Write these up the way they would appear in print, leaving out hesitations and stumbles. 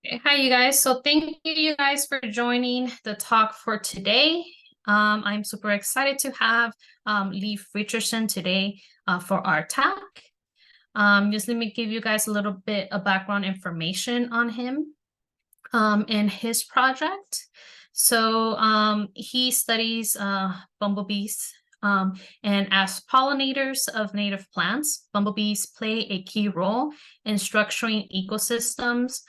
Okay, hi, you guys. So thank you guys for joining the talk for today. I'm super excited to have Leif Richardson today for our talk. Just let me give you guys a little bit of background information on him and his project. So he studies bumblebees, and as pollinators of native plants, bumblebees play a key role in structuring ecosystems,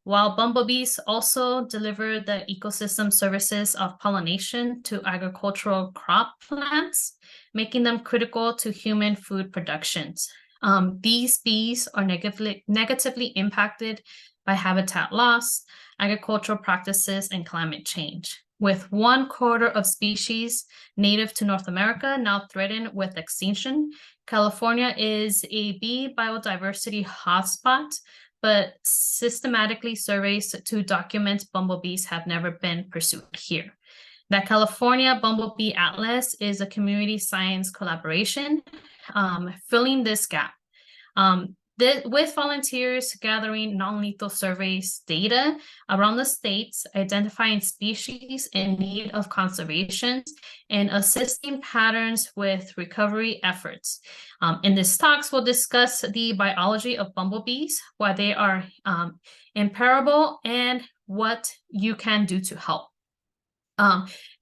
while bumblebees also deliver the ecosystem services of pollination to agricultural crop plants, making them critical to human food productions. These bees are negatively impacted by habitat loss, agricultural practices, and climate change. With 1/4 of species native to North America now threatened with extinction, California is a bee biodiversity hotspot, but systematically surveys to document bumblebees have never been pursued here. The California Bumble Bee Atlas is a community science collaboration filling this gap. With volunteers gathering non-lethal surveys data around the states, identifying species in need of conservation, and assisting patterns with recovery efforts. In this talks, we'll discuss the biology of bumblebees, why they are imperiled, and what you can do to help.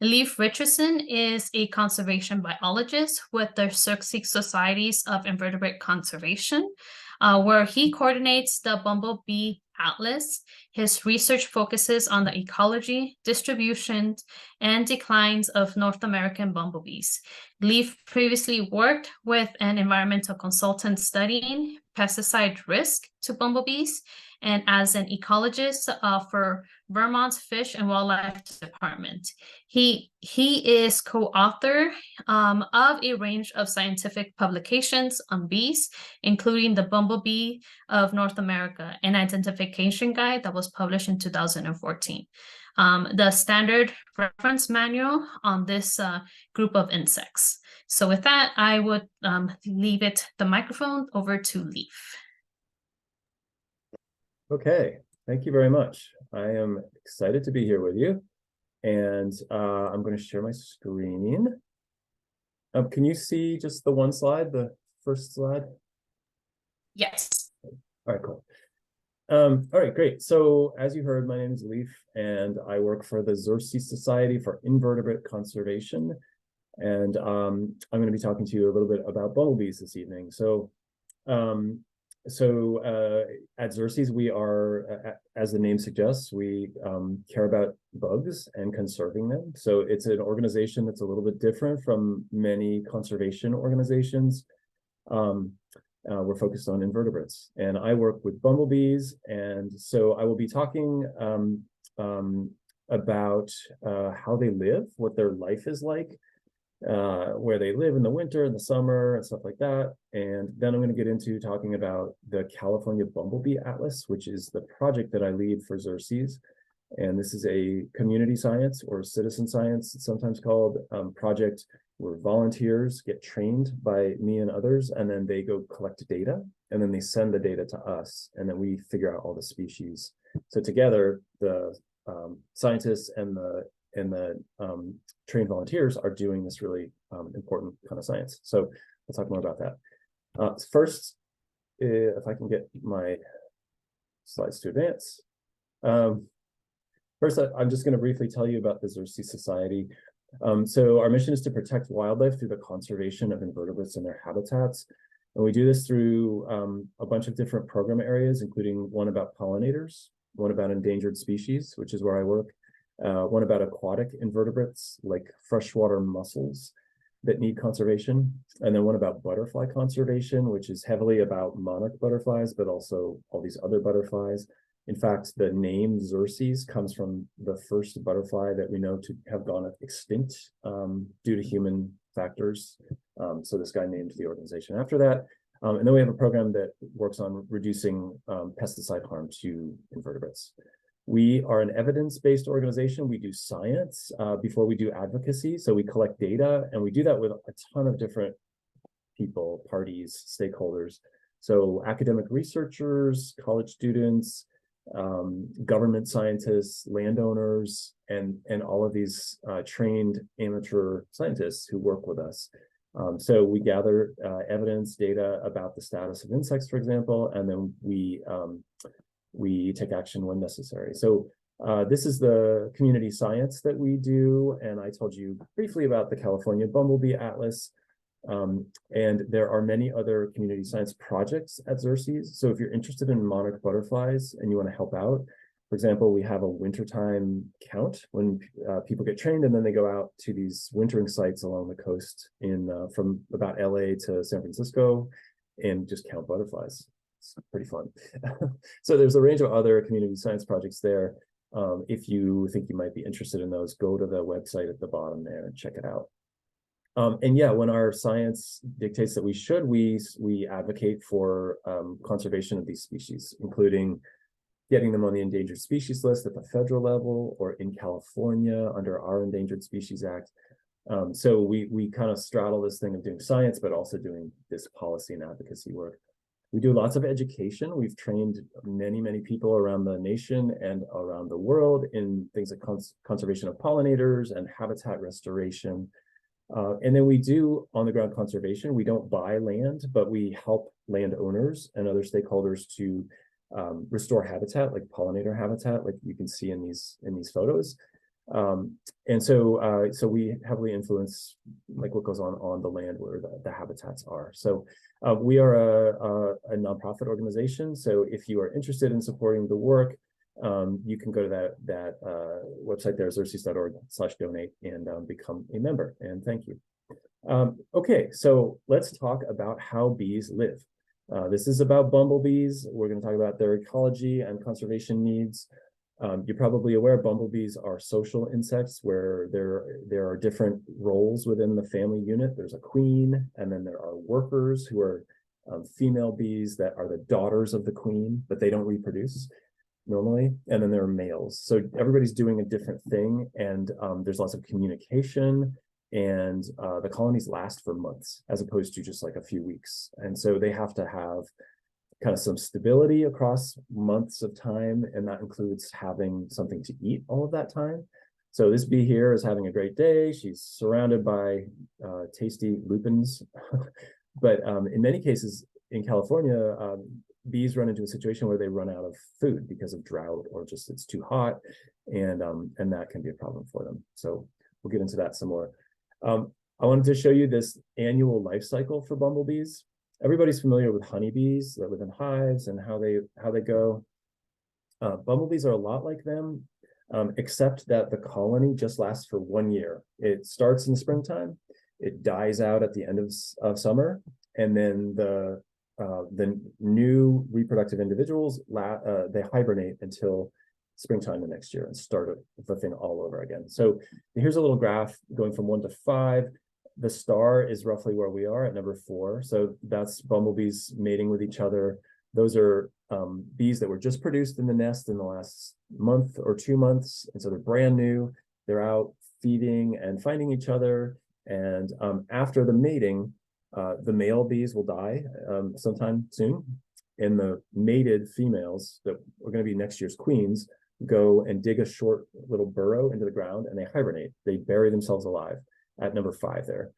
Leif Richardson is a conservation biologist with the Xerces Societies of Invertebrate Conservation, where he coordinates the Bumblebee Atlas. His research focuses on the ecology, distribution, and declines of North American bumblebees. Leif previously worked with an environmental consultant studying pesticide risk to bumblebees, and as an ecologist for Vermont's Fish and Wildlife Department. He is co-author of a range of scientific publications on bees, including the Bumblebee of North America, an identification guide that was published in 2014. The standard reference manual on this group of insects. So with that, I would leave the microphone over to Leif. Okay, thank you very much. I am excited to be here with you, and I'm going to share my screen. Can you see just the one slide, the first slide? Yes. All right, cool. All right, great. So as you heard, my name is Leif, and I work for the Xerces Society for Invertebrate Conservation, and I'm going to be talking to you a little bit about bumblebees this evening. At Xerces, we are, as the name suggests, we care about bugs and conserving them. So it's an organization that's a little bit different from many conservation organizations. We're focused on invertebrates, and I work with bumblebees. And so I will be talking about how they live, what their life is like, where they live in the winter and the summer and stuff like that. And then I'm going to get into talking about the California Bumble Bee Atlas, which is the project that I lead for Xerces. And this is a community science or citizen science, it's sometimes called, project where volunteers get trained by me and others, and then they go collect data, and then they send the data to us, and then we figure out all the species. So together, the scientists and the trained volunteers are doing this really important kind of science. So we'll talk more about that. First, if I can get my slides to advance. First, I'm just going to briefly tell you about the Xerces Society. So our mission is to protect wildlife through the conservation of invertebrates and their habitats. And we do this through a bunch of different program areas, including one about pollinators, one about endangered species, which is where I work, one about aquatic invertebrates like freshwater mussels that need conservation, and then one about butterfly conservation, which is heavily about monarch butterflies, but also all these other butterflies. In fact, the name Xerces comes from the first butterfly that we know to have gone extinct due to human factors. So this guy named the organization after that. And then we have a program that works on reducing pesticide harm to invertebrates. We are an evidence-based organization. We do science before we do advocacy. So we collect data, and we do that with a ton of different people, parties, stakeholders. So academic researchers, college students, government scientists, landowners, and all of these trained amateur scientists who work with us. So we gather evidence, data about the status of insects, for example, and then we take action when necessary. So this is the community science that we do, and I told you briefly about the California Bumble Bee Atlas. And there are many other community science projects at Xerces. So if you're interested in monarch butterflies and you want to help out, for example, we have a wintertime count when people get trained and then they go out to these wintering sites along the coast from about LA to San Francisco and just count butterflies. It's pretty fun. So there's a range of other community science projects there. If you think you might be interested in those, go to the website at the bottom there and check it out. And yeah, when our science dictates that we should, we advocate for conservation of these species, including getting them on the endangered species list at the federal level or in California under our Endangered Species Act. So we kind of straddle this thing of doing science, but also doing this policy and advocacy work. We do lots of education. We've trained many, many people around the nation and around the world in things like conservation of pollinators and habitat restoration. And then we do on-the-ground conservation. We don't buy land, but we help landowners and other stakeholders to restore habitat, like pollinator habitat, like you can see in these photos. And so we heavily influence like what goes on the land where the habitats are. So we are a nonprofit organization. So if you are interested in supporting the work, you can go to that website there, xerces.org/donate, and become a member. And thank you. Okay, so let's talk about how bees live. This is about bumblebees. We're going to talk about their ecology and conservation needs. You're probably aware bumblebees are social insects where there are different roles within the family unit. There's a queen, and then there are workers who are female bees that are the daughters of the queen, but they don't reproduce normally. And then there are males. So everybody's doing a different thing, and there's lots of communication, and the colonies last for months as opposed to just like a few weeks. And so they have to have kind of some stability across months of time, and that includes having something to eat all of that time. So this bee here is having a great day. She's surrounded by tasty lupins. But in many cases in California, bees run into a situation where they run out of food because of drought or just it's too hot, and that can be a problem for them. So we'll get into that some more. I wanted to show you this annual life cycle for bumblebees. Everybody's familiar with honeybees that live in hives and how they go. Bumblebees are a lot like them, except that the colony just lasts for 1 year. It starts in springtime, it dies out at the end of summer, and then the new reproductive individuals they hibernate until springtime the next year and start the thing all over again. So here's a little graph going from 1 to 5. The star is roughly where we are at number 4. So that's bumblebees mating with each other. Those are bees that were just produced in the nest in the last month or 2 months. And so they're brand new. They're out feeding and finding each other. And after the mating, the male bees will die sometime soon. And the mated females that are going to be next year's queens go and dig a short little burrow into the ground, and they hibernate. They bury themselves alive at number 5 there.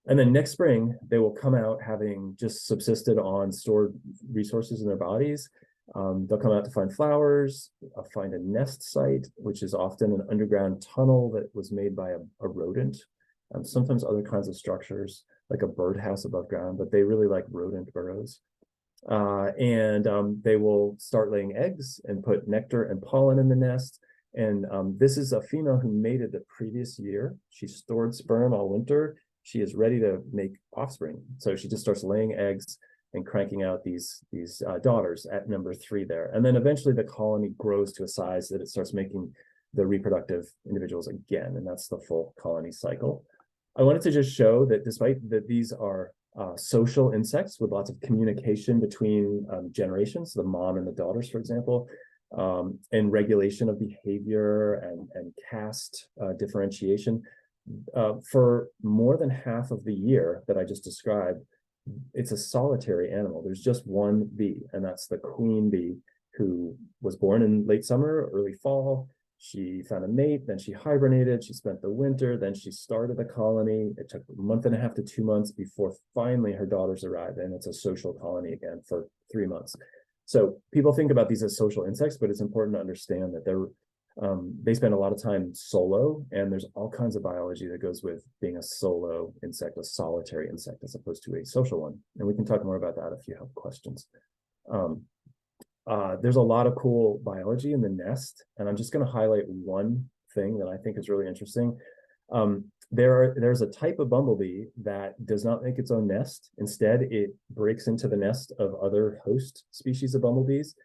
And then next spring, they will come out having just subsisted on stored resources in their bodies. They'll come out to find flowers, find a nest site, which is often an underground tunnel that was made by a rodent, sometimes other kinds of structures, like a birdhouse above ground, but they really like rodent burrows. And they will start laying eggs and put nectar and pollen in the nest. And this is a female who mated the previous year. She stored sperm all winter. She is ready to make offspring. So she just starts laying eggs and cranking out these daughters at number 3 there. And then eventually the colony grows to a size that it starts making the reproductive individuals again. And that's the full colony cycle. I wanted to just show that despite that these are social insects with lots of communication between generations, the mom and the daughters, for example, and regulation of behavior and caste differentiation. For more than half of the year that I just described, it's a solitary animal. There's just one bee, and that's the queen bee, who was born in late summer, early fall. She found a mate, then she hibernated, she spent the winter, then she started a colony. It took a month and a half to 2 months before finally her daughters arrived, and it's a social colony again for 3 months. So people think about these as social insects, but it's important to understand that they spend a lot of time solo, and there's all kinds of biology that goes with being a solo insect, a solitary insect, as opposed to a social one. And we can talk more about that if you have questions. There's a lot of cool biology in the nest, and I'm just going to highlight one thing that I think is really interesting. There's a type of bumblebee that does not make its own nest. Instead, it breaks into the nest of other host species of bumblebees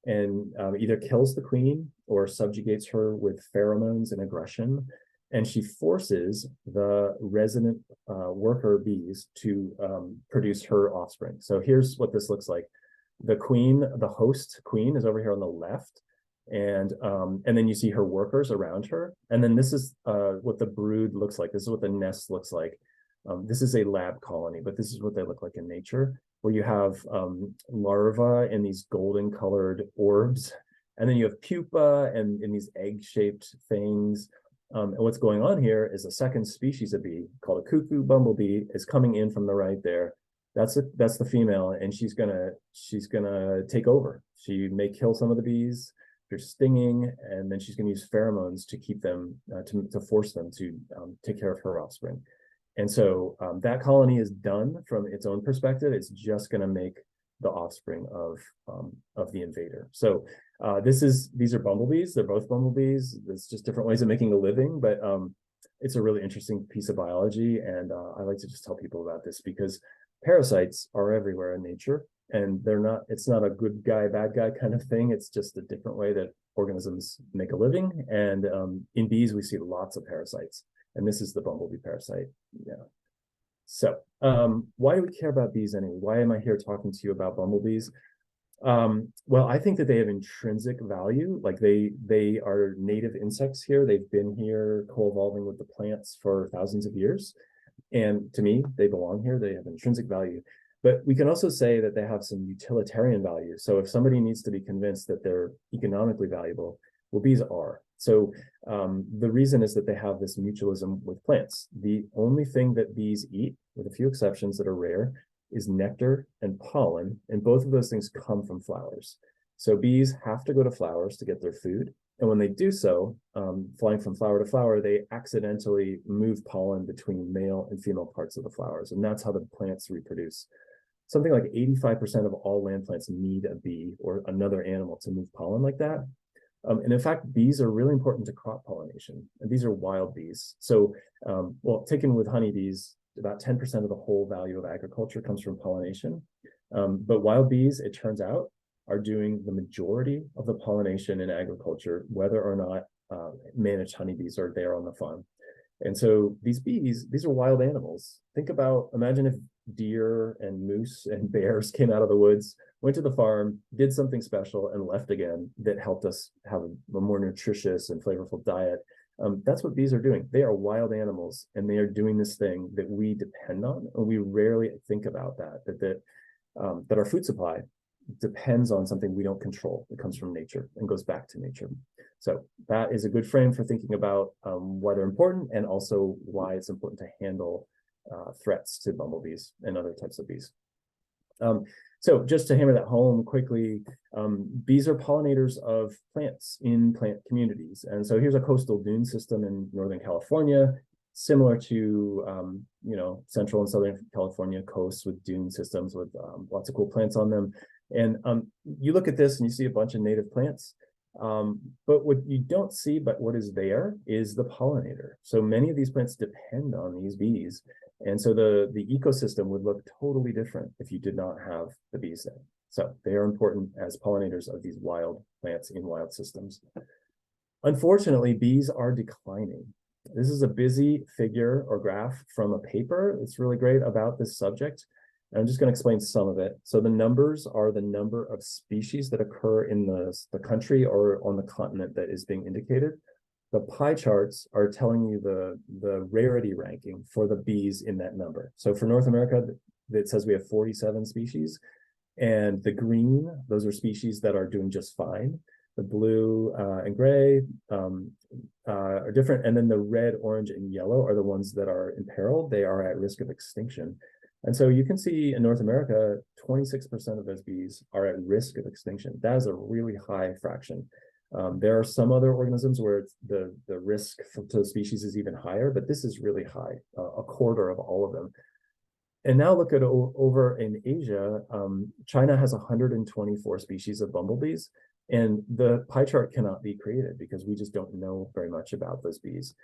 and either kills the queen or subjugates her with pheromones and aggression. And she forces the resident worker bees to produce her offspring. So here's what this looks like. The queen, the host queen, is over here on the left. And then you see her workers around her. And then this is what the brood looks like. This is what the nest looks like. This is a lab colony, but this is what they look like in nature, where you have larvae in these golden colored orbs. And then you have pupa and in these egg-shaped things. And what's going on here is a second species of bee called a cuckoo bumblebee is coming in from the right there. That's the female, and she's gonna take over. She may kill some of the bees. They're stinging, and then she's going to use pheromones to keep them to force them to take care of her offspring. And so that colony is done from its own perspective. It's just going to make the offspring of the invader. So these are bumblebees. They're both bumblebees. It's just different ways of making a living, but it's a really interesting piece of biology, and I like to just tell people about this because parasites are everywhere in nature. And it's not a good guy, bad guy kind of thing. It's just a different way that organisms make a living. And in bees, we see lots of parasites. And this is the bumblebee parasite. Yeah. So why do we care about bees anyway? Why am I here talking to you about bumblebees? Well, I think that they have intrinsic value. Like they are native insects here. They've been here co-evolving with the plants for thousands of years. And to me, they belong here. They have intrinsic value. But we can also say that they have some utilitarian value. So if somebody needs to be convinced that they're economically valuable, well, bees are. So the reason is that they have this mutualism with plants. The only thing that bees eat, with a few exceptions that are rare, is nectar and pollen. And both of those things come from flowers. So bees have to go to flowers to get their food. And when they do so, flying from flower to flower, they accidentally move pollen between male and female parts of the flowers. And that's how the plants reproduce. Something like 85% of all land plants need a bee or another animal to move pollen like that. And in fact, bees are really important to crop pollination. And these are wild bees. So, well, taken with honeybees, about 10% of the whole value of agriculture comes from pollination. But wild bees, it turns out, are doing the majority of the pollination in agriculture, whether or not managed honeybees are there on the farm. And so these bees, these are wild animals. Imagine if deer and moose and bears came out of the woods, went to the farm, did something special, and left again that helped us have a more nutritious and flavorful diet. That's what bees are doing. They are wild animals, and they are doing this thing that we depend on, and we rarely think about that our food supply depends on something we don't control. It comes from nature and goes back to nature. So that is a good frame for thinking about why they're important, and also why it's important to handle threats to bumblebees and other types of bees. So just to hammer that home quickly, bees are pollinators of plants in plant communities. And so here's a coastal dune system in Northern California, similar to Central and Southern California coasts with dune systems with lots of cool plants on them. And you look at this and you see a bunch of native plants. But what you don't see, but what is there, is the pollinator. So many of these plants depend on these bees. And so the ecosystem would look totally different if you did not have the bees there. So they are important as pollinators of these wild plants in wild systems. Unfortunately, bees are declining. This is a busy figure or graph from a paper. It's really great about this subject. I'm just going to explain some of it. So the numbers are the number of species that occur in the country or on the continent that is being indicated. The pie charts are telling you the rarity ranking for the bees in that number. So for North America, it says we have 47 species. And the green, those are species that are doing just fine. The blue and gray are different. And then the red, orange, and yellow are the ones that are imperiled. They are at risk of extinction. And so you can see in North America, 26% of those bees are at risk of extinction. That is a really high fraction. There are some other organisms where the risk to the species is even higher, but this is really high, a quarter of all of them. And now look at over in Asia, China has 124 species of bumblebees, and the pie chart cannot be created because we just don't know very much about those bees.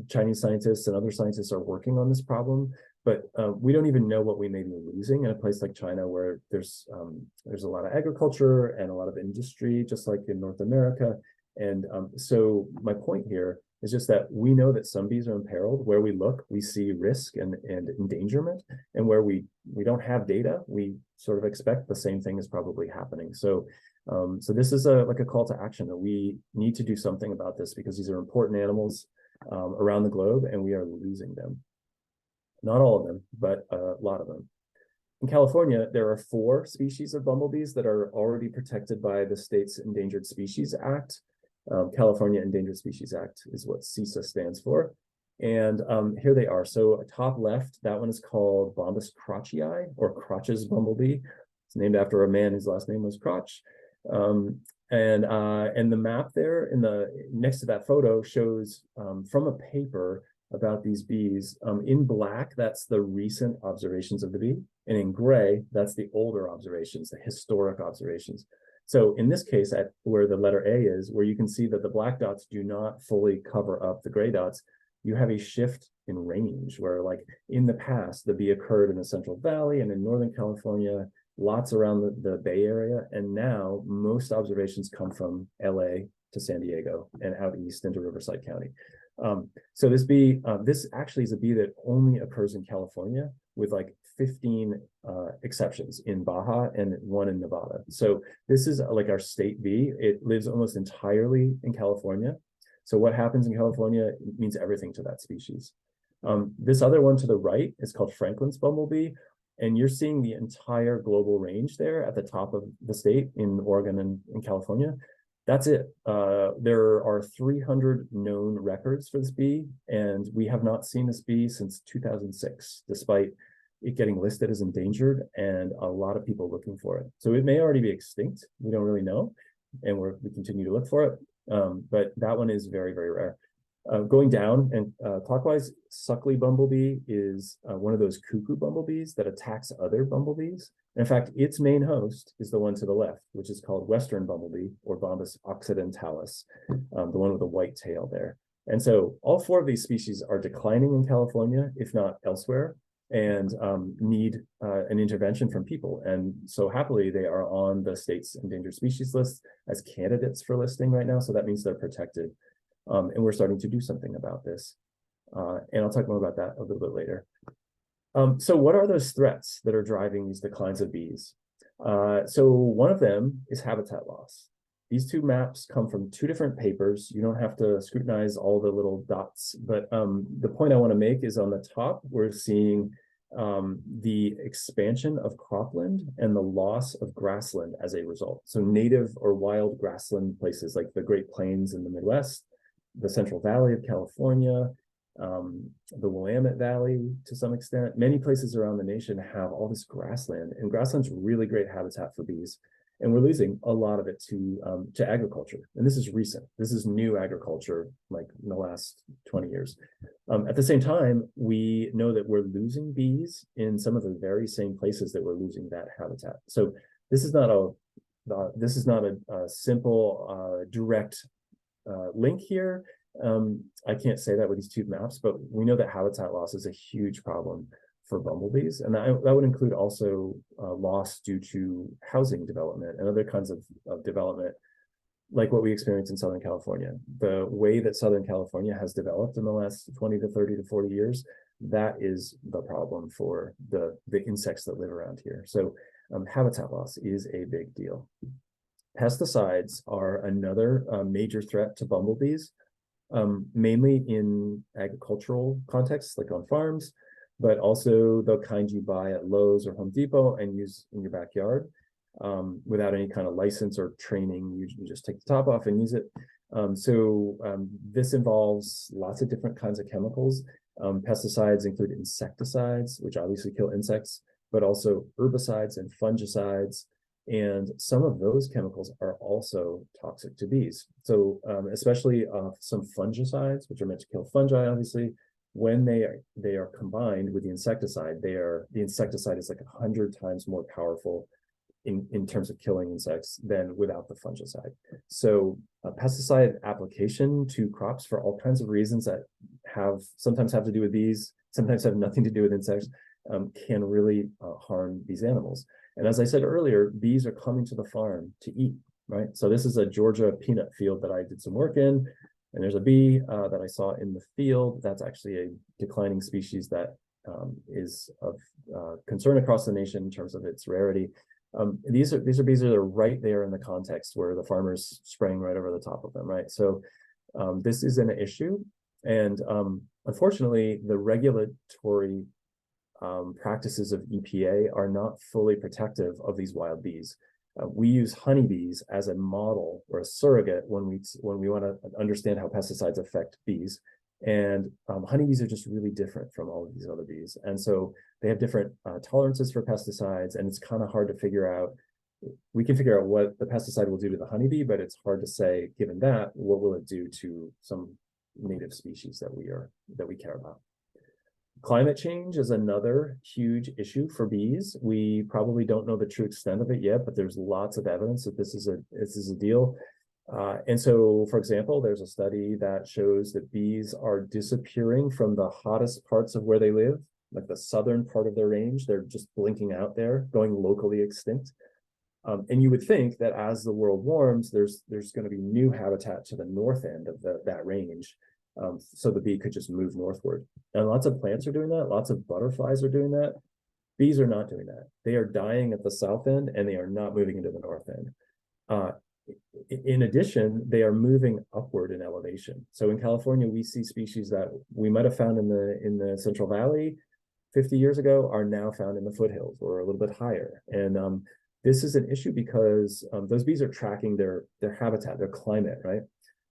Chinese scientists and other scientists are working on this problem, but we don't even know what we may be losing in a place like China where there's a lot of agriculture and a lot of industry, just like in North America. And so my point here is just that we know that some bees are imperiled. Where we look, we see risk and endangerment, and where we don't have data, we sort of expect the same thing is probably happening. So this is like a call to action that we need to do something about this, because these are important animals around the globe, and we are losing them. Not all of them, but a lot of them. In California, there are 4 species of bumblebees that are already protected by the state's Endangered Species Act. California Endangered Species Act is what CISA stands for. And here they are. So top left, that one is called Bombus crotchii, or Crotch's bumblebee. It's named after a man whose last name was Crotch. And the map there next to that photo shows from a paper about these bees. In black, that's the recent observations of the bee. And in gray, that's the older observations, the historic observations. So in this case, at where the letter A is, where you can see that the black dots do not fully cover up the gray dots, you have a shift in range where, like, in the past, the bee occurred in the Central Valley and in Northern California, lots around the Bay Area. And now most observations come from LA to San Diego and out east into Riverside County. So this bee, this actually is a bee that only occurs in California, with like 15 exceptions in Baja and 1 in Nevada. So this is like our state bee. It lives almost entirely in California. So what happens in California means everything to that species. This other one to the right is called Franklin's bumblebee. And you're seeing the entire global range there at the top of the state in Oregon and in California. That's it. There are 300 known records for this bee, and we have not seen this bee since 2006, despite it getting listed as endangered and a lot of people looking for it. So it may already be extinct. We don't really know, and we continue to look for it. But that one is very, very rare. Going down and clockwise, Suckley bumblebee is one of those cuckoo bumblebees that attacks other bumblebees. In fact, its main host is the one to the left, which is called Western bumblebee, or Bombus occidentalis, the one with the white tail there. And so all 4 of these species are declining in California, if not elsewhere, and need an intervention from people. And so happily, they are on the state's endangered species list as candidates for listing right now. So that means they're protected. And we're starting to do something about this. And I'll talk more about that a little bit later. So what are those threats that are driving these declines of bees? So one of them is habitat loss. These 2 maps come from 2 different papers. You don't have to scrutinize all the little dots, but the point I want to make is on the top, we're seeing the expansion of cropland and the loss of grassland as a result. So native or wild grassland places like the Great Plains in the Midwest, the Central Valley of California, the Willamette Valley to some extent. Many places around the nation have all this grassland, and grassland's really great habitat for bees. And we're losing a lot of it to agriculture. And this is recent. This is new agriculture, like in the last 20 years. At the same time, we know that we're losing bees in some of the very same places that we're losing that habitat. So this is not a simple, direct link here. I can't say that with these 2 maps, but we know that habitat loss is a huge problem for bumblebees, and that would include also loss due to housing development and other kinds of development, like what we experience in Southern California. The way that Southern California has developed in the last 20 to 30 to 40 years, that is the problem for the insects that live around here. So habitat loss is a big deal. Pesticides are another major threat to bumblebees, mainly in agricultural contexts, like on farms. but also the kind you buy at Lowe's or Home Depot and use in your backyard without any kind of license or training. You just take the top off and use it. This involves lots of different kinds of chemicals. Pesticides include insecticides, which obviously kill insects, but also herbicides and fungicides. And some of those chemicals are also toxic to bees. So especially some fungicides, which are meant to kill fungi, obviously, when they are combined with the insecticide, the insecticide is like 100 times more powerful in terms of killing insects than without the fungicide. So pesticide application to crops for all kinds of reasons that sometimes have to do with bees, sometimes have nothing to do with insects, can really harm these animals. And as I said earlier, bees are coming to the farm to eat, right? So this is a Georgia peanut field that I did some work in, and there's a bee that I saw in the field. That's actually a declining species that is of concern across the nation in terms of its rarity. These are bees that are right there in the context where the farmer's spraying right over the top of them, right? So this is an issue, and unfortunately, the regulatory practices of EPA are not fully protective of these wild bees. We use honeybees as a model or a surrogate when we want to understand how pesticides affect bees. And honeybees are just really different from all of these other bees. And so they have different tolerances for pesticides, and it's kind of hard to figure out. We can figure out what the pesticide will do to the honeybee, but it's hard to say, given that, what will it do to some native species that we care about. Climate change is another huge issue for bees. We probably don't know the true extent of it yet, but there's lots of evidence that this is a deal. And so, for example, there's a study that shows that bees are disappearing from the hottest parts of where they live, like the southern part of their range. They're just blinking out there, going locally extinct. And you would think that as the world warms, there's going to be new habitat to the north end of that range. So the bee could just move northward. And lots of plants are doing that. Lots of butterflies are doing that. Bees are not doing that. They are dying at the south end, and they are not moving into the north end. In addition, they are moving upward in elevation. So in California, we see species that we might have found in the Central Valley 50 years ago are now found in the foothills or a little bit higher. And this is an issue because those bees are tracking their habitat, their climate, right?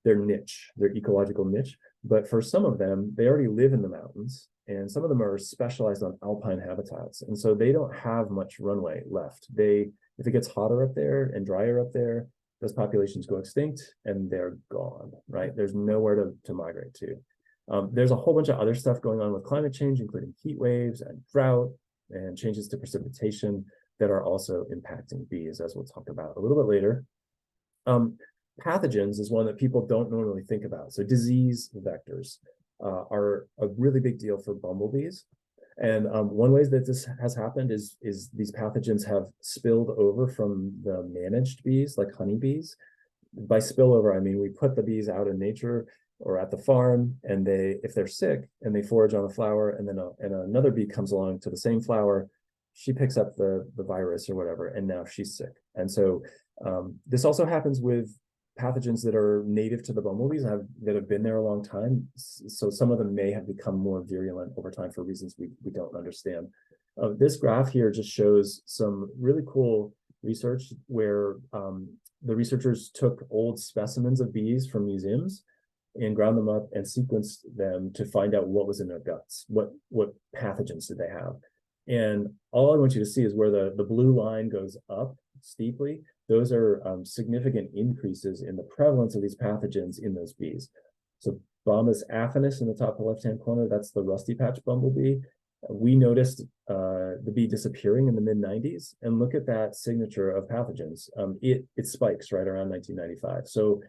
Their niche, their ecological niche. But for some of them, they already live in the mountains, and some of them are specialized on alpine habitats. And so they don't have much runway left. If it gets hotter up there and drier up there, those populations go extinct and they're gone, right? There's nowhere to migrate to. There's a whole bunch of other stuff going on with climate change, including heat waves and drought and changes to precipitation that are also impacting bees, as we'll talk about a little bit later. Pathogens is one that people don't normally think about. So disease vectors are a really big deal for bumblebees. And one way that this has happened is these pathogens have spilled over from the managed bees, like honeybees. By spillover, I mean we put the bees out in nature or at the farm, and if they're sick and they forage on a flower, and then another bee comes along to the same flower, she picks up the virus or whatever, and now she's sick. And so this also happens with pathogens that are native to the bumblebees that have been there a long time. So some of them may have become more virulent over time for reasons we don't understand. This graph here just shows some really cool research where the researchers took old specimens of bees from museums and ground them up and sequenced them to find out what was in their guts, what pathogens did they have. And all I want you to see is where the blue line goes up steeply. Those are significant increases in the prevalence of these pathogens in those bees. So Bombus affinis in the top left-hand corner, that's the rusty patch bumblebee. We noticed the bee disappearing in the mid-90s, and look at that signature of pathogens. It spikes right around 1995. So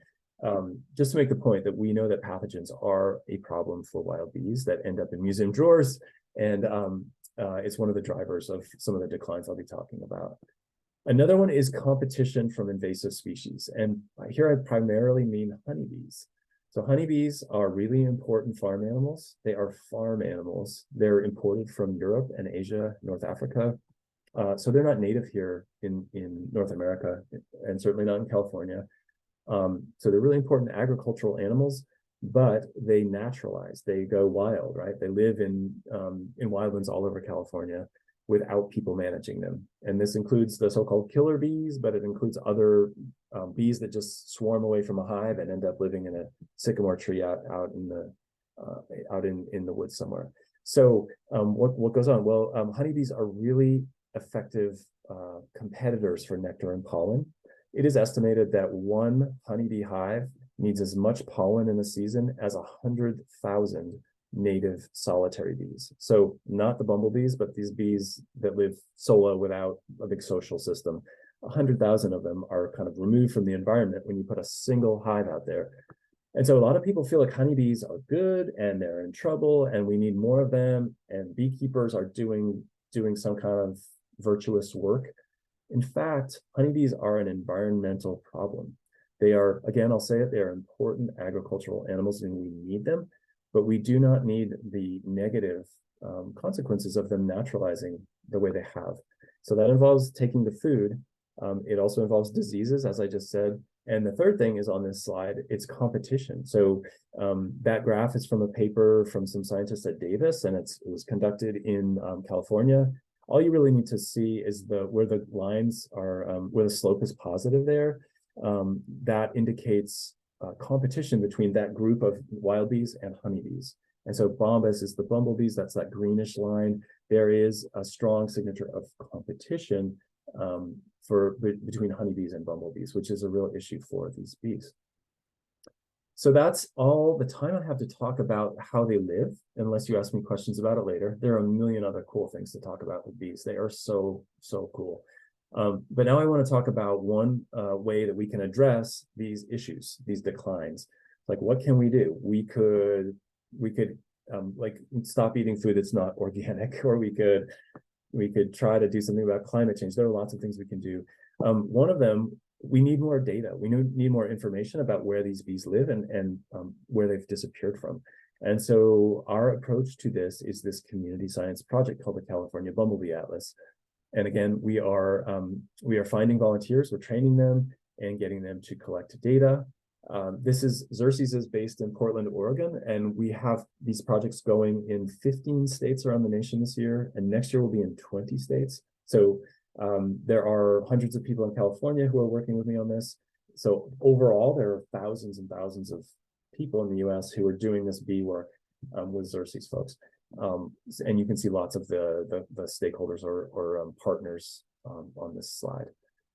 just to make the point that we know that pathogens are a problem for wild bees that end up in museum drawers, and it's one of the drivers of some of the declines I'll be talking about. Another one is competition from invasive species. And here I primarily mean honeybees. So honeybees are really important farm animals. They are farm animals. They're imported from Europe and Asia, North Africa. So they're not native here in North America, and certainly not in California. So they're really important agricultural animals. but they naturalize, they go wild, right? They live in wildlands all over California without people managing them. And this includes the so-called killer bees, but it includes other bees that just swarm away from a hive and end up living in a sycamore tree out in the woods somewhere. So what goes on? Well, honeybees are really effective competitors for nectar and pollen. It is estimated that one honeybee hive needs as much pollen in a season as 100,000 native solitary bees. So not the bumblebees, but these bees that live solo without a big social system. 100,000 of them are kind of removed from the environment when you put a single hive out there. And so a lot of people feel like honeybees are good and they're in trouble and we need more of them, and beekeepers are doing some kind of virtuous work. In fact, honeybees are an environmental problem. They are, again, I'll say it, they are important agricultural animals and we need them, but we do not need the negative consequences of them naturalizing the way they have. So that involves taking the food. It also involves diseases, as I just said. And the third thing is on this slide, it's competition. So that graph is from a paper from some scientists at Davis, and it was conducted in California. All you really need to see is where the lines are, where the slope is positive there. That indicates competition between that group of wild bees and honeybees. And so Bombus is the bumblebees, that's that greenish line. There is a strong signature of competition between honeybees and bumblebees, which is a real issue for these bees. So that's all the time I have to talk about how they live, unless you ask me questions about it later. There are a million other cool things to talk about with bees. They are so cool. But now I want to talk about one way that we can address these issues, these declines. Like, what can we do? We could like stop eating food that's not organic, or we could try to do something about climate change. There are lots of things we can do. One of them, we need more data. We need more information about where these bees live and where they've disappeared from. And so our approach to this is this community science project called the California Bumble Bee Atlas. And again, we are finding volunteers, we're training them and getting them to collect data. Xerces is based in Portland, Oregon, and we have these projects going in 15 states around the nation this year, and next year we'll be in 20 states. So there are hundreds of people in California who are working with me on this. So overall, there are thousands and thousands of people in the US who are doing this bee work with Xerces folks. And you can see lots of the stakeholders or partners on this slide.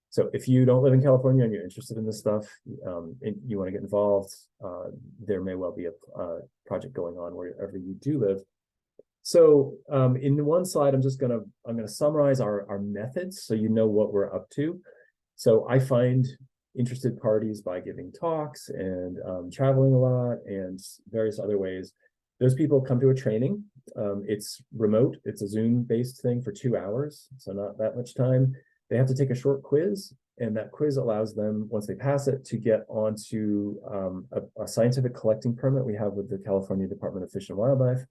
So if you don't live in California and you're interested in this stuff, and you want to get involved, there may well be a project going on wherever you do live. So in one slide, I'm gonna summarize our methods so you know what we're up to. So I find interested parties by giving talks and traveling a lot and various other ways. Those people come to a training. It's remote. It's a Zoom-based thing for 2 hours, so not that much time. They have to take a short quiz, and that quiz allows them, once they pass it, to get onto a scientific collecting permit we have with the California Department of Fish and Wildlife,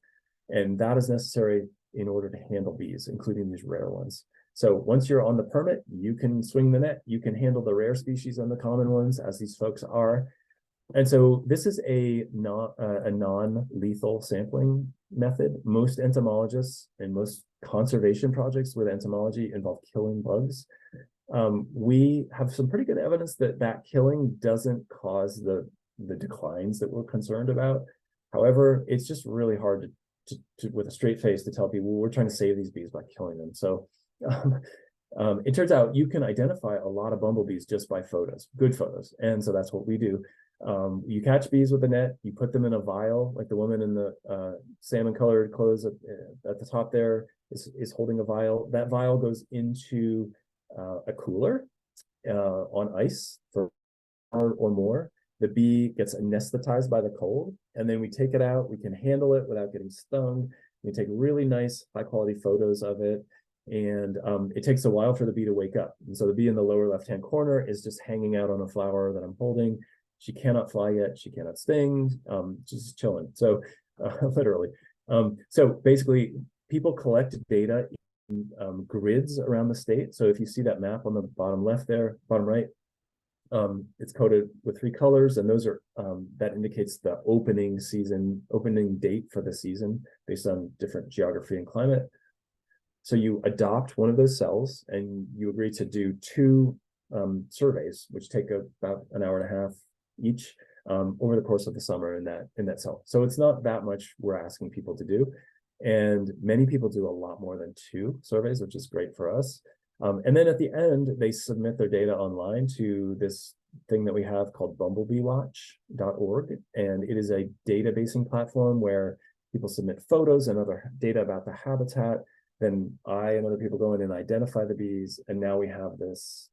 and that is necessary in order to handle bees, including these rare ones. So once you're on the permit, you can swing the net, you can handle the rare species and the common ones, as these folks are. And so this is a non-lethal sampling method. Most entomologists and most conservation projects with entomology involve killing bugs. We have some pretty good evidence that killing doesn't cause the declines that we're concerned about. However, it's just really hard to with a straight face to tell people, well, we're trying to save these bees by killing them. So it turns out you can identify a lot of bumblebees just by photos, good photos. And so that's what we do. You catch bees with a net, you put them in a vial, like the woman in the salmon colored clothes at the top there is holding a vial. That vial goes into a cooler on ice for an hour or more. The bee gets anesthetized by the cold, and then we take it out. We can handle it without getting stung. We take really nice, high quality photos of it. And it takes a while for the bee to wake up. And so the bee in the lower left-hand corner is just hanging out on a flower that I'm holding. She cannot fly yet. She cannot sting, just chilling. So literally. So basically, people collect data in grids around the state. So if you see that map on the bottom left there, bottom right, It's coded with 3 colors, and those are that indicates the opening date for the season based on different geography and climate. So you adopt one of those cells and you agree to do 2 surveys, which take about an hour and a half each over the course of the summer in that cell. So it's not that much we're asking people to do. And many people do a lot more than 2 surveys, which is great for us. And then at the end, they submit their data online to this thing that we have called bumblebeewatch.org. And it is a databasing platform where people submit photos and other data about the habitat. Then I and other people go in and identify the bees. And now we have this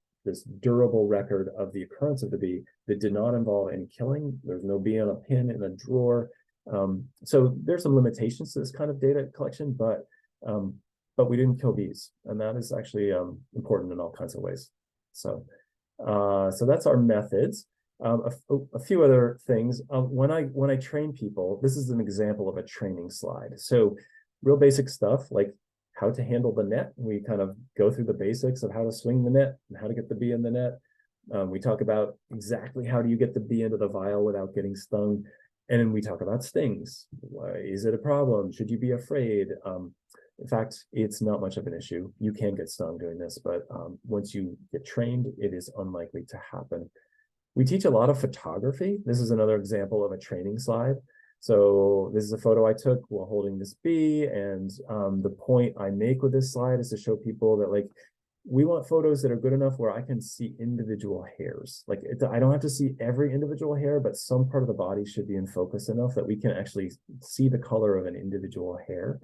durable record of the occurrence of the bee that did not involve any killing. There's no bee on a pin in a drawer. So there's some limitations to this kind of data collection, but we didn't kill bees, and that is actually important in all kinds of ways. So that's our methods. A few other things. When I train people, this is an example of a training slide. So real basic stuff like how to handle the net. We kind of go through the basics of how to swing the net and how to get the bee in the net. We talk about exactly how do you get the bee into the vial without getting stung. And then we talk about stings. Is it a problem? Should you be afraid? In fact, it's not much of an issue. You can get stung doing this, but once you get trained, it is unlikely to happen. We teach a lot of photography. This is another example of a training slide. So this is a photo I took while holding this bee, and the point I make with this slide is to show people that, like, we want photos that are good enough where I can see individual hairs. Like, I don't have to see every individual hair, but some part of the body should be in focus enough that we can actually see the color of an individual hair.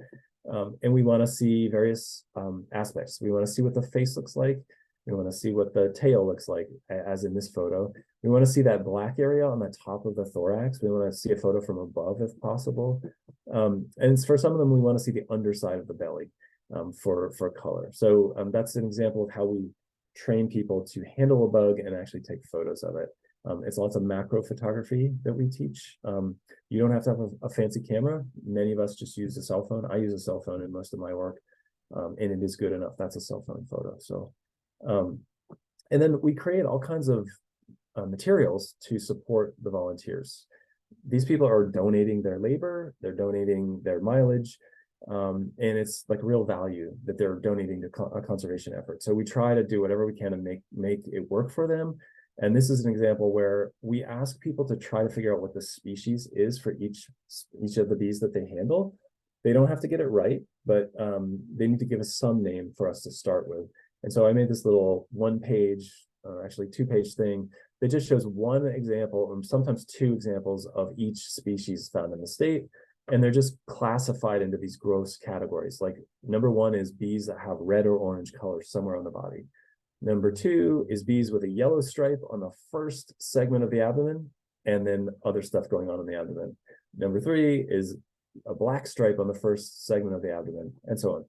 And we want to see various aspects. We want to see what the face looks like. We want to see what the tail looks like, as in this photo. We want to see that black area on the top of the thorax. We want to see a photo from above if possible. And for some of them, we want to see the underside of the belly for color. So that's an example of how we train people to handle a bug and actually take photos of it. It's lots of macro photography that we teach. You don't have to have a fancy camera. Many of us just use a cell phone. I use a cell phone in most of my work, and it is good enough. That's a cell phone photo. So, and then we create all kinds of materials to support the volunteers. These people are donating their labor, they're donating their mileage, and it's like real value that they're donating to a conservation effort. So we try to do whatever we can to make it work for them. And this is an example where we ask people to try to figure out what the species is for each of the bees that they handle. They don't have to get it right, but they need to give us some name for us to start with. And so I made this little 1-page, actually 2-page thing that just shows one example, or sometimes 2 examples of each species found in the state. And they're just classified into these gross categories. Like number 1 is bees that have red or orange color somewhere on the body. Number 2 is bees with a yellow stripe on the first segment of the abdomen, and then other stuff going on in the abdomen. Number 3 is a black stripe on the first segment of the abdomen, and so on.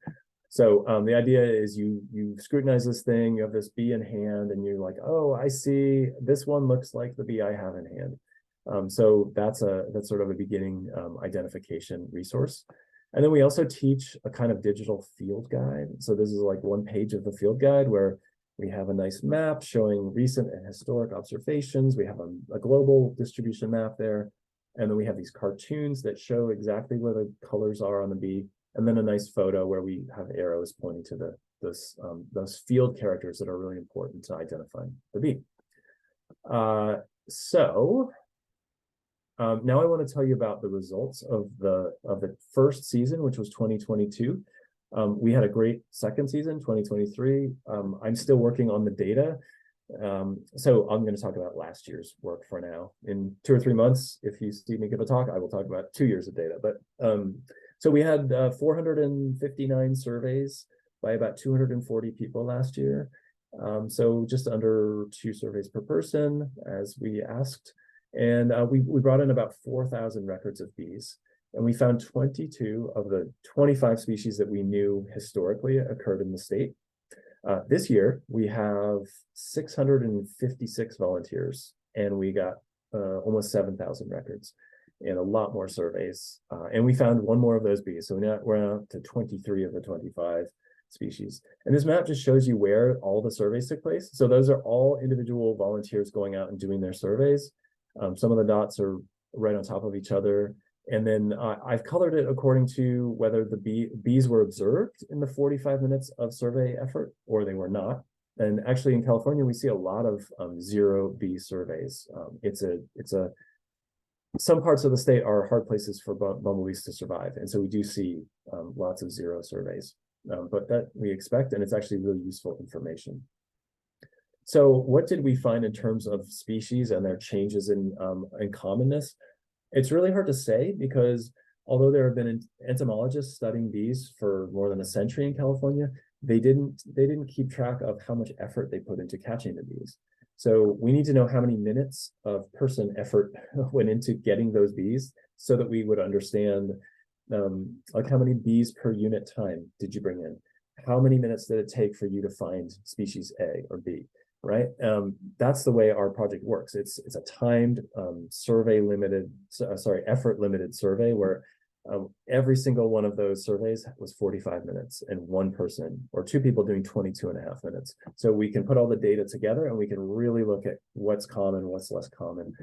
So the idea is you scrutinize this thing, you have this bee in hand, and you're like, oh, I see, this one looks like the bee I have in hand. So that's sort of a beginning identification resource. And then we also teach a kind of digital field guide. So this is like 1 page of the field guide where we have a nice map showing recent and historic observations. We have a global distribution map there. And then we have these cartoons that show exactly where the colors are on the bee. And then a nice photo where we have arrows pointing to those field characters that are really important to identifying the bee. So now I want to tell you about the results of the first season, which was 2022. We had a great second season, 2023. I'm still working on the data. So I'm going to talk about last year's work for now. In 2 or 3 months, if you see me give a talk, I will talk about 2 years of data. But so we had 459 surveys by about 240 people last year. So just under 2 surveys per person, as we asked. And we brought in about 4,000 records of bees. And we found 22 of the 25 species that we knew historically occurred in the state. This year, we have 656 volunteers, and we got almost 7,000 records and a lot more surveys. And we found 1 more of those bees. So now we're up to 23 of the 25. species. And this map just shows you where all the surveys took place. So those are all individual volunteers going out and doing their surveys. Some of the dots are right on top of each other. And then I've colored it according to whether the bees were observed in the 45 minutes of survey effort or they were not. And actually in California, we see a lot of zero bee surveys. Some parts of the state are hard places for bumblebees to survive. And so we do see lots of zero surveys, but that we expect, and it's actually really useful information. So what did we find in terms of species and their changes in commonness? It's really hard to say because although there have been entomologists studying bees for more than a century in California, they didn't keep track of how much effort they put into catching the bees. So we need to know how many minutes of person effort went into getting those bees so that we would understand like how many bees per unit time did you bring in? How many minutes did it take for you to find species A or B, right? That's the way our project works. It's a timed effort limited survey where every single one of those surveys was 45 minutes and one person or two people doing 22.5 minutes. So we can put all the data together and we can really look at what's common, what's less common.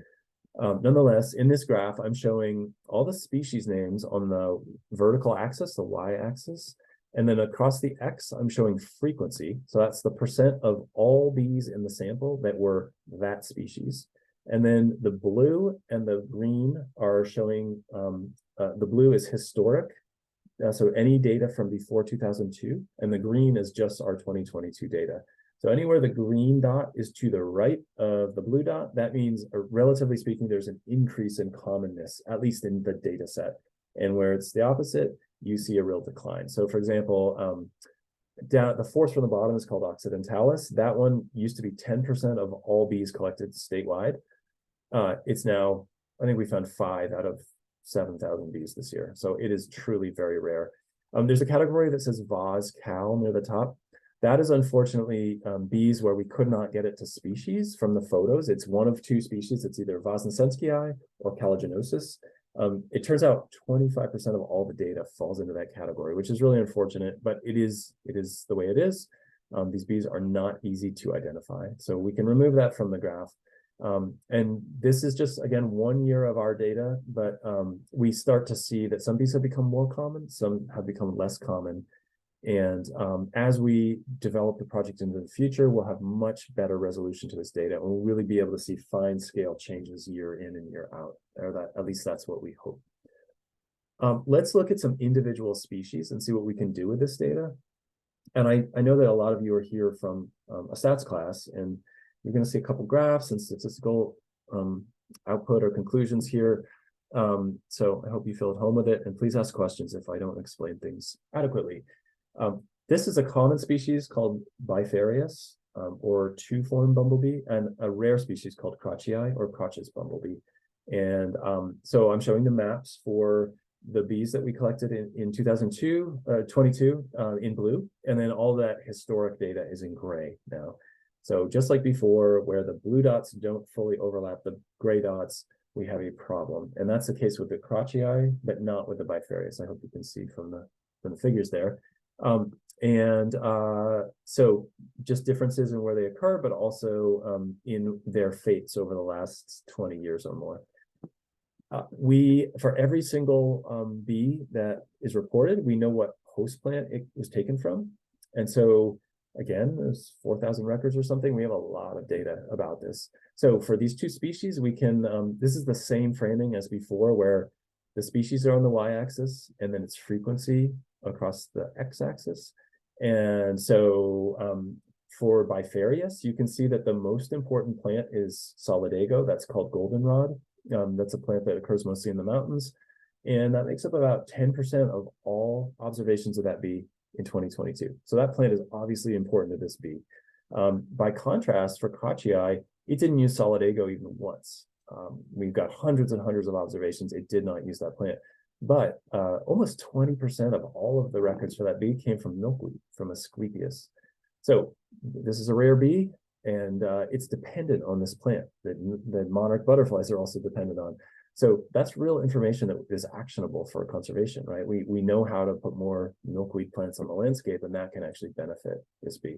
Nonetheless, in this graph, I'm showing all the species names on the vertical axis, the y-axis, and then across the x, I'm showing frequency. So that's the percent of all bees in the sample that were that species. And then the blue and the green are showing, the blue is historic, so any data from before 2002, and the green is just our 2022 data. So anywhere the green dot is to the right of the blue dot, that means, relatively speaking, there's an increase in commonness, at least in the data set. And where it's the opposite, you see a real decline. So for example, down the fourth from the bottom is called occidentalis. That one used to be 10% of all bees collected statewide. It's now, I think we found 5 out of 7,000 bees this year. So it is truly very rare. There's a category that says vase cal near the top. That is unfortunately bees where we could not get it to species from the photos. It's one of two species. It's either Vosensenskyii or Calagenosis. It turns out 25% of all the data falls into that category, which is really unfortunate, but it is the way it is. These bees are not easy to identify. So we can remove that from the graph. And this is just, again, 1 year of our data, but we start to see that some bees have become more common, some have become less common. And as we develop the project into the future, we'll have much better resolution to this data, and we'll really be able to see fine scale changes year in and year out, or that, at least that's what we hope. Let's look at some individual species and see what we can do with this data. And I know that a lot of you are here from a stats class, and you're going to see a couple graphs and statistical output or conclusions here. So I hope you feel at home with it, and please ask questions if I don't explain things adequately. This is a common species called Bifarius, or two-form bumblebee, and a rare species called Crotchii, or Crotch's bumblebee. And so I'm showing the maps for the bees that we collected in 2022 in blue, and then all that historic data is in gray now. So just like before, where the blue dots don't fully overlap the gray dots, we have a problem. And that's the case with the Crotchii, but not with the Bifarius. I hope you can see from the figures there. So just differences in where they occur, but also in their fates over the last 20 years or more. For every single bee that is reported, we know what host plant it was taken from. And so again, there's 4,000 records or something. We have a lot of data about this. So for these two species, we can, this is the same framing as before, where the species are on the y-axis, and then it's frequency across the x-axis. And so for Bifarius, you can see that the most important plant is solidago. That's called goldenrod. That's a plant that occurs mostly in the mountains. And that makes up about 10% of all observations of that bee in 2022. So that plant is obviously important to this bee. By contrast, for Crotchii, it didn't use solidago even once. We've got hundreds and hundreds of observations. It did not use that plant. But almost 20% of all of the records for that bee came from milkweed, from Asclepias. So this is a rare bee, and it's dependent on this plant that monarch butterflies are also dependent on. So that's real information that is actionable for conservation, right? We know how to put more milkweed plants on the landscape, and that can actually benefit this bee.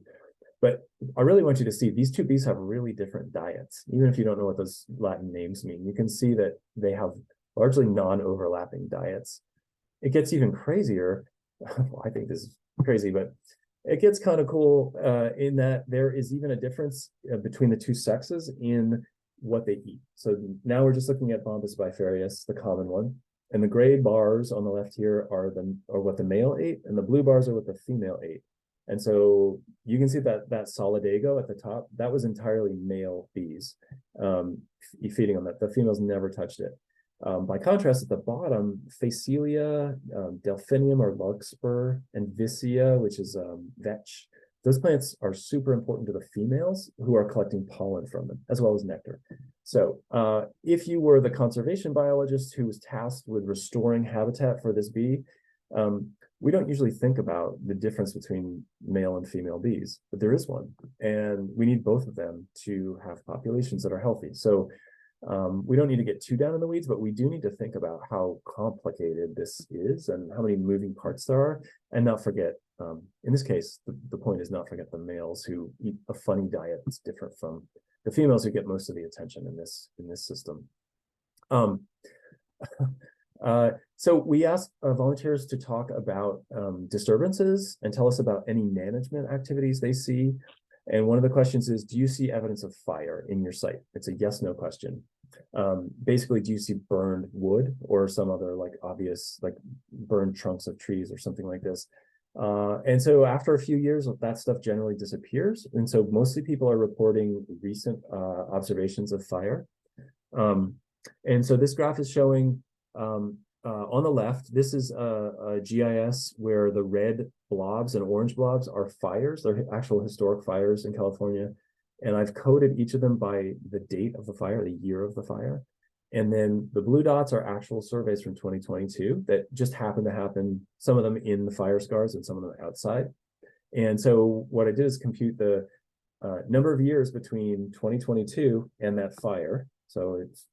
But I really want you to see these two bees have really different diets. Even if you don't know what those Latin names mean, you can see that they have largely non-overlapping diets. It gets even crazier. Well, I think this is crazy, but it gets kind of cool in that there is even a difference between the two sexes in what they eat. So now we're just looking at Bombus bifarius, the common one. And the gray bars on the left here are what the male ate, and the blue bars are what the female ate. And so you can see that solidago at the top, that was entirely male bees feeding on that. The females never touched it. By contrast, at the bottom, Phacelia, Delphinium or larkspur, and Vicia, which is vetch, those plants are super important to the females who are collecting pollen from them, as well as nectar. So if you were the conservation biologist who was tasked with restoring habitat for this bee, we don't usually think about the difference between male and female bees, but there is one. And we need both of them to have populations that are healthy. So we don't need to get too down in the weeds, but we do need to think about how complicated this is and how many moving parts there are, and not forget, in this case, the point is not forget the males who eat a funny diet that's different from the females who get most of the attention in this system. So we asked volunteers to talk about disturbances and tell us about any management activities they see. And one of the questions is, do you see evidence of fire in your site? It's a yes/no question. Basically, do you see burned wood or some other like obvious, like burned trunks of trees or something like this? And so after a few years, that stuff generally disappears. And so mostly people are reporting recent observations of fire. And so this graph is showing on the left, this is a GIS where the red blobs and orange blobs are fires. They're actual historic fires in California. And I've coded each of them by the date of the fire, the year of the fire. And then the blue dots are actual surveys from 2022 that just happen to happen, some of them in the fire scars and some of them outside. And so what I did is compute the number of years between 2022 and that fire. So it's,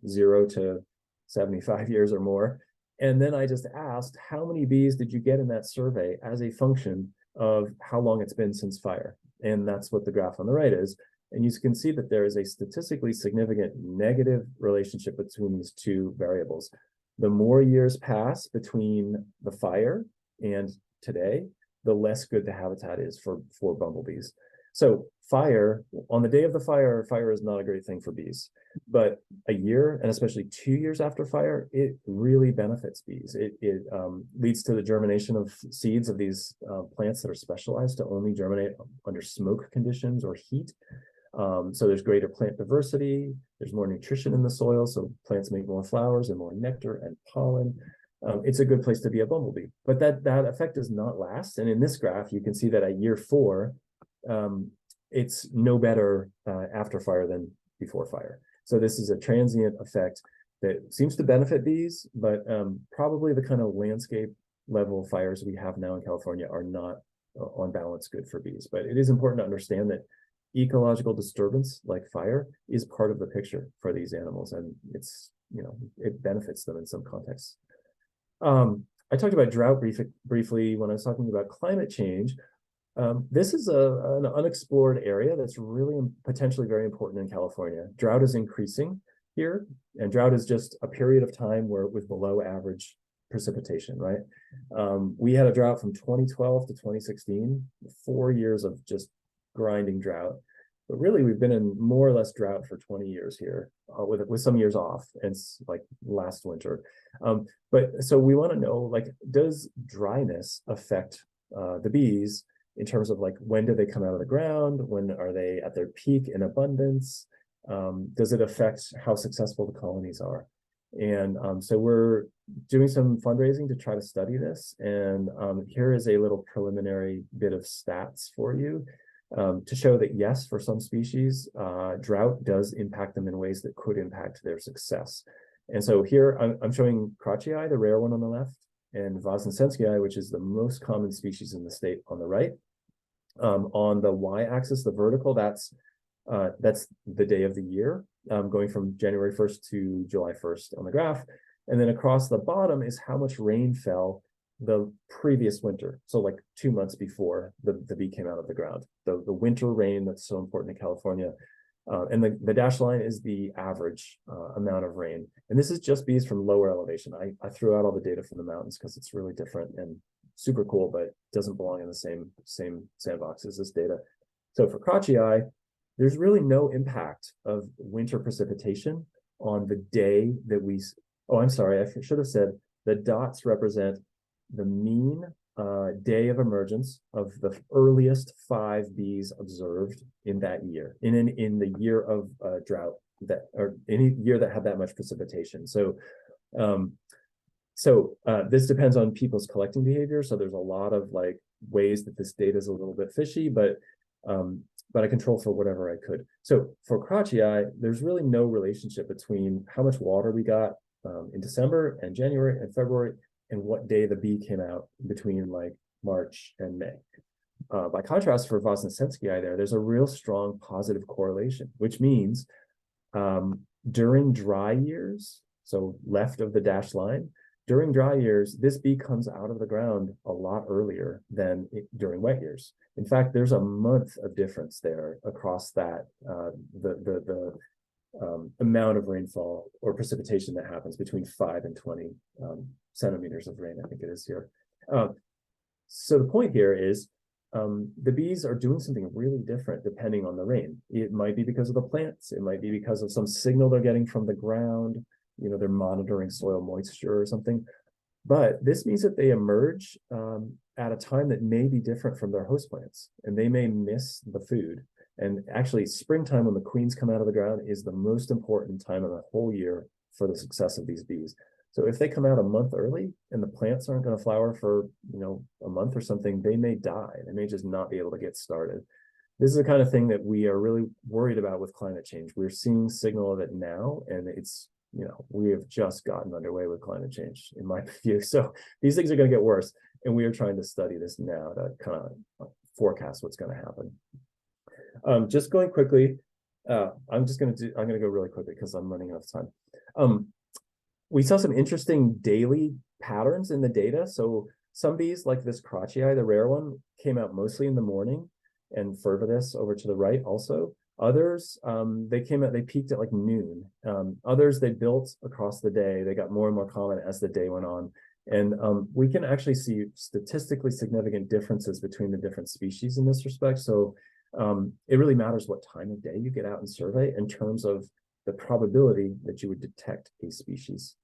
0 to 75 years or more. And then I just asked, how many bees did you get in that survey as a function of how long it's been since fire? And that's what the graph on the right is. And you can see that there is a statistically significant negative relationship between these two variables. The more years pass between the fire and today, the less good the habitat is for bumblebees. So fire, on the day of the fire, fire is not a great thing for bees. But a year, and especially 2 years after fire, it really benefits bees. It leads to the germination of seeds of these plants that are specialized to only germinate under smoke conditions or heat. So there's greater plant diversity, there's more nutrition in the soil, so plants make more flowers and more nectar and pollen. It's a good place to be a bumblebee. But that effect does not last. And in this graph, you can see that at year 4, it's no better after fire than before fire. So this is a transient effect that seems to benefit bees, but probably the kind of landscape level fires we have now in California are not on balance good for bees. But it is important to understand that ecological disturbance like fire is part of the picture for these animals, and it's, it benefits them in some contexts. I talked about drought briefly when I was talking about climate change. This is an unexplored area that's really potentially very important in California. Drought is increasing here, and drought is just a period of time with below average precipitation, right? We had a drought from 2012 to 2016, 4 years of just grinding drought. But really, we've been in more or less drought for 20 years here, with some years off, and it's like last winter. But so we want to know, like, does dryness affect the bees in terms of like, when do they come out of the ground? When are they at their peak in abundance? Does it affect how successful the colonies are? And so we're doing some fundraising to try to study this. And here is a little preliminary bit of stats for you. To show that yes, for some species, drought does impact them in ways that could impact their success. And so here I'm showing Crowdsourcing, the rare one on the left, and Vosnesenskii, which is the most common species in the state on the right. On the y-axis, the vertical, that's That's the day of the year, going from January 1st to July 1st on the graph. And then across the bottom is how much rain fell the previous winter. So like 2 months before the bee came out of the ground, the winter rain that's so important in California. And the dashed line is the average amount of rain. And this is just bees from lower elevation. I threw out all the data from the mountains because it's really different and super cool, but doesn't belong in the same sandbox as this data. So for crotchii, there's really no impact of winter precipitation on the day that oh, I'm sorry, I should have said the dots represent the mean day of emergence of the earliest 5 bees observed in that year, in the year of drought, that or any year that had that much precipitation. So this depends on people's collecting behavior. So there's a lot of like ways that this data is a little bit fishy, but I control for whatever I could. So for crotchii, there's really no relationship between how much water we got in December and January and February and what day the bee came out between like March and May. By contrast, for Vosnesenskii there's a real strong positive correlation, which means during dry years, so left of the dashed line, during dry years, this bee comes out of the ground a lot earlier than during wet years. In fact, there's a month of difference there across that, the amount of rainfall or precipitation that happens between 5 and 20 centimeters of rain, I think it is here. So the point here is the bees are doing something really different depending on the rain. It might be because of the plants. It might be because of some signal they're getting from the ground. You know, they're monitoring soil moisture or something. But this means that they emerge at a time that may be different from their host plants, and they may miss the food. And actually, springtime, when the queens come out of the ground, is the most important time of the whole year for the success of these bees. So if they come out a month early and the plants aren't going to flower for, you know, a month or something, they may die. They may just not be able to get started. This is the kind of thing that we are really worried about with climate change. We're seeing signal of it now, and it's, you know, we have just gotten underway with climate change, in my view. So these things are going to get worse, and we are trying to study this now to kind of forecast what's going to happen. Just going quickly, I'm going to go really quickly because I'm running out of time. We saw some interesting daily patterns in the data. So some bees, like this crotchii, the rare one, came out mostly in the morning, and Furvidus over to the right also. Others, they peaked at like noon. Others, they built across the day. They got more and more common as the day went on. And we can actually see statistically significant differences between the different species in this respect. So it really matters what time of day you get out and survey in terms of the probability that you would detect a species.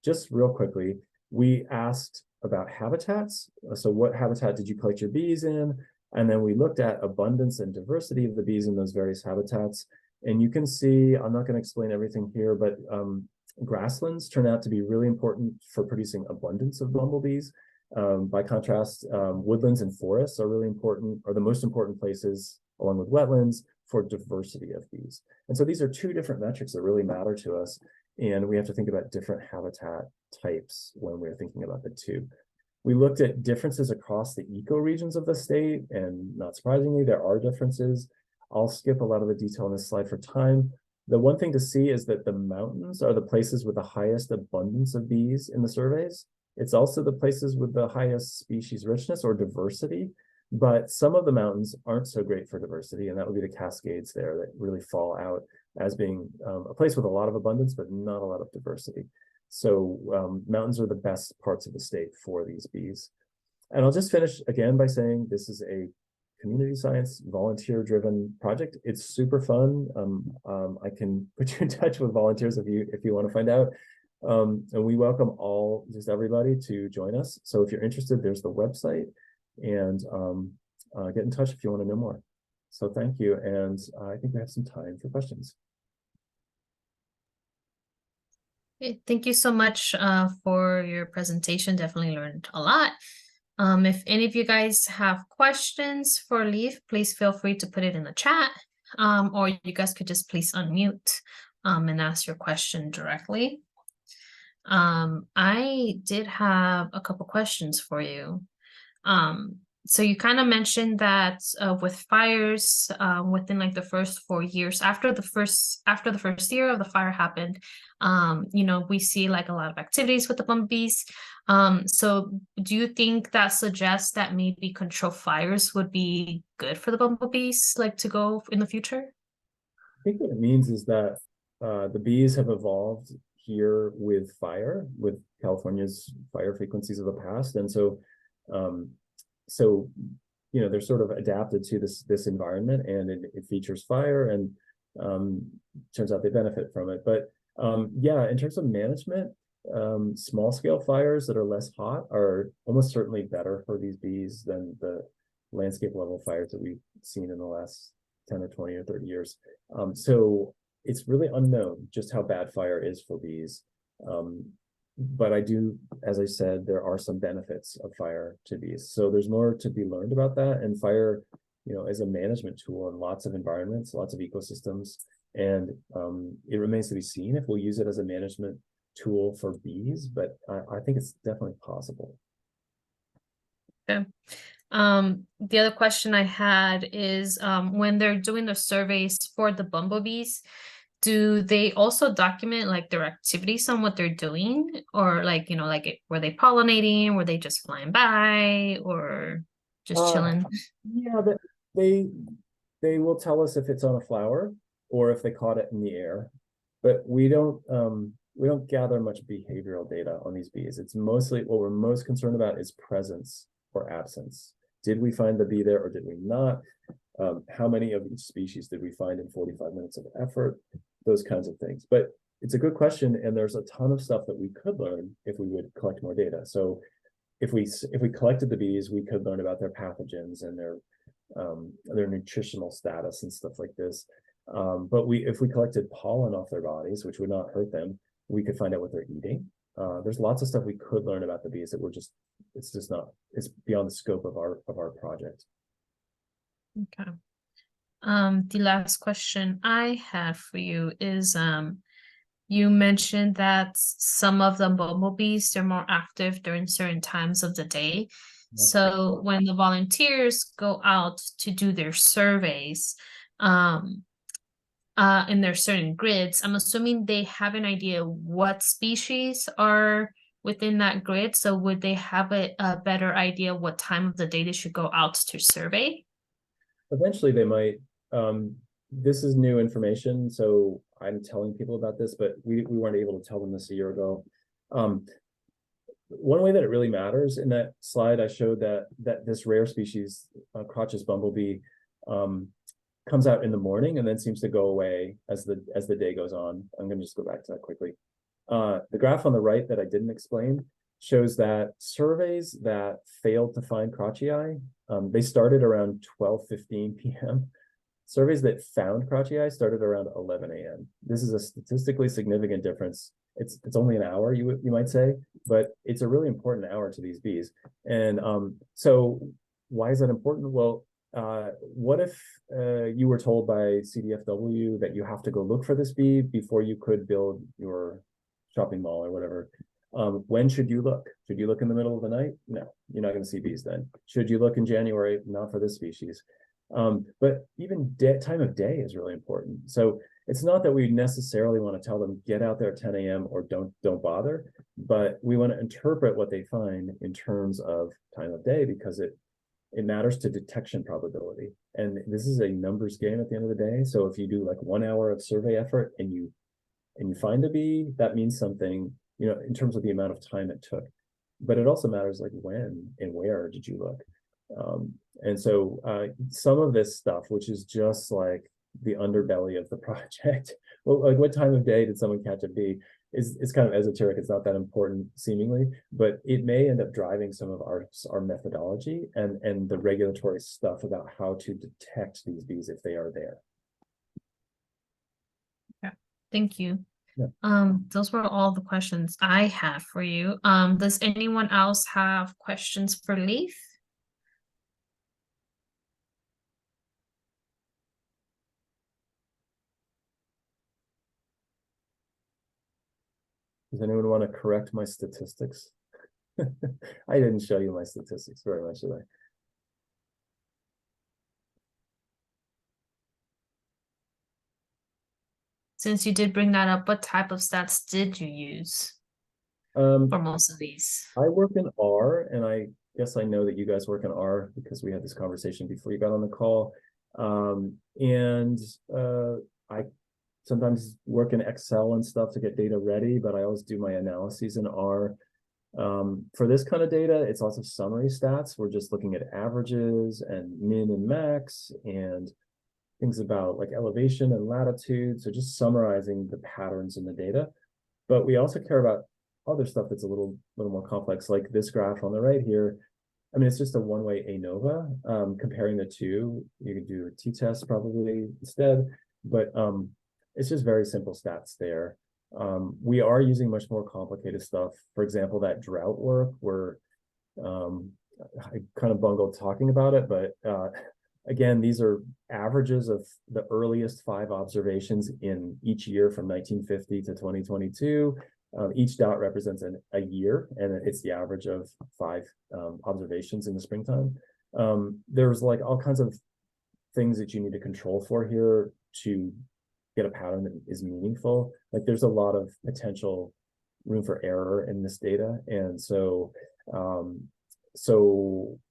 Just real quickly, we asked about habitats. So what habitat did you collect your bees in? And then we looked at abundance and diversity of the bees in those various habitats. And you can see, I'm not going to explain everything here, but grasslands turn out to be really important for producing abundance of bumblebees. By contrast, woodlands and forests are really important, are the most important places, along with wetlands, for diversity of bees. And so these are 2 different metrics that really matter to us. And we have to think about different habitat types when we're thinking about the 2. We looked at differences across the ecoregions of the state, and not surprisingly, there are differences. I'll skip a lot of the detail on this slide for time. The one thing to see is that the mountains are the places with the highest abundance of bees in the surveys. It's also the places with the highest species richness or diversity, but some of the mountains aren't so great for diversity, and that would be the Cascades there that really fall out as being a place with a lot of abundance, but not a lot of diversity. So mountains are the best parts of the state for these bees. And I'll just finish again by saying this is a community science volunteer-driven project. It's super fun. I can put you in touch with volunteers if you want to find out. And we welcome just everybody to join us. So if you're interested, there's the website, and get in touch if you want to know more. So thank you, and I think we have some time for questions. Thank you so much for your presentation. Definitely learned a lot. If any of you guys have questions for Leaf, please feel free to put it in the chat, or you guys could just please unmute and ask your question directly. I did have a couple questions for you. so you kind of mentioned that with fires, within like the first 4 years after the first year of the fire happened, we see like a lot of activities with the bumblebees. So do you think that suggests that maybe control fires would be good for the bumblebees, like to go in the future? I think what it means is that the bees have evolved here with fire, with California's fire frequencies of the past, and um, so they're sort of adapted to this environment, and it features fire, and turns out they benefit from it. But yeah, in terms of management, small scale fires that are less hot are almost certainly better for these bees than the landscape level fires that we've seen in the last 10 or 20 or 30 years. So it's really unknown just how bad fire is for bees. But I do, as I said, there are some benefits of fire to bees. So there's more to be learned about that. And fire, is a management tool in lots of environments, lots of ecosystems. And it remains to be seen if we'll use it as a management tool for bees, but I think it's definitely possible. Okay. The other question I had is, when they're doing the surveys for the bumblebees, do they also document like their activities on what they're doing, or were they pollinating, were they just flying by, or just chilling? Yeah, but they will tell us if it's on a flower or if they caught it in the air, but we don't gather much behavioral data on these bees. It's mostly what we're most concerned about is presence or absence. Did we find the bee there or did we not? How many of each species did we find in 45 minutes of effort? Those kinds of things. But it's a good question, and there's a ton of stuff that we could learn if we would collect more data. So if we collected the bees, we could learn about their pathogens and their nutritional status and stuff like this. But if we collected pollen off their bodies, which would not hurt them, we could find out what they're eating. There's lots of stuff we could learn about the bees that it's beyond the scope of our project. Okay. The last question I had for you is, you mentioned that some of the bumblebees, they're more active during certain times of the day. So when the volunteers go out to do their surveys, in their certain grids, I'm assuming they have an idea what species are within that grid. So would they have a better idea what time of the day they should go out to survey? Eventually they might. This is new information, so I'm telling people about this, but we weren't able to tell them this a year ago. One way that it really matters, in that slide I showed that this rare species, crotch's bumblebee, comes out in the morning and then seems to go away as the day goes on. I'm going to just go back to that quickly. The graph on the right that I didn't explain shows that surveys that failed to find crotchii, they started around 12:15 p.m. Surveys that found crotchii started around 11 a.m. This is a statistically significant difference. It's only an hour, you might say, but it's a really important hour to these bees. And so why is that important? Well, what if you were told by CDFW that you have to go look for this bee before you could build your shopping mall or whatever? When should you look? Should you look in the middle of the night? No, you're not going to see bees then. Should you look in January? Not for this species. But even time of day is really important. So it's not that we necessarily want to tell them get out there at 10 a.m. or don't bother, but we want to interpret what they find in terms of time of day, because it matters to detection probability. And this is a numbers game at the end of the day. So if you do like 1 hour of survey effort and you find a bee, that means something, in terms of the amount of time it took. But it also matters like when and where did you look. And so some of this stuff, which is just like the underbelly of the project, well, like what time of day did someone catch a bee, is kind of esoteric. It's not that important seemingly, but it may end up driving some of our methodology and the regulatory stuff about how to detect these bees if they are there. Yeah, thank you. Yeah. Those were all the questions I have for you. Does anyone else have questions for Leaf? Does anyone want to correct my statistics? I didn't show you my statistics very much, did I? Since you did bring that up, what type of stats did you use for most of these? I work in R, and I guess I know that you guys work in R because we had this conversation before you got on the call. I sometimes work in Excel and stuff to get data ready, but I always do my analyses in R. For this kind of data, it's also summary stats. We're just looking at averages and min and max and things about like elevation and latitude. So just summarizing the patterns in the data. But we also care about other stuff that's a little more complex, like this graph on the right here. I mean, it's just a one-way ANOVA. Comparing the two, you could do a t-test probably instead, but it's just very simple stats there. We are using much more complicated stuff. For example, that drought work where I kind of bungled talking about it, but again, these are averages of the earliest 5 observations in each year from 1950 to 2022. Each dot represents a year, and it's the average of 5 observations in the springtime. There's like all kinds of things that you need to control for here to get a pattern that is meaningful. Like there's a lot of potential room for error in this data. And so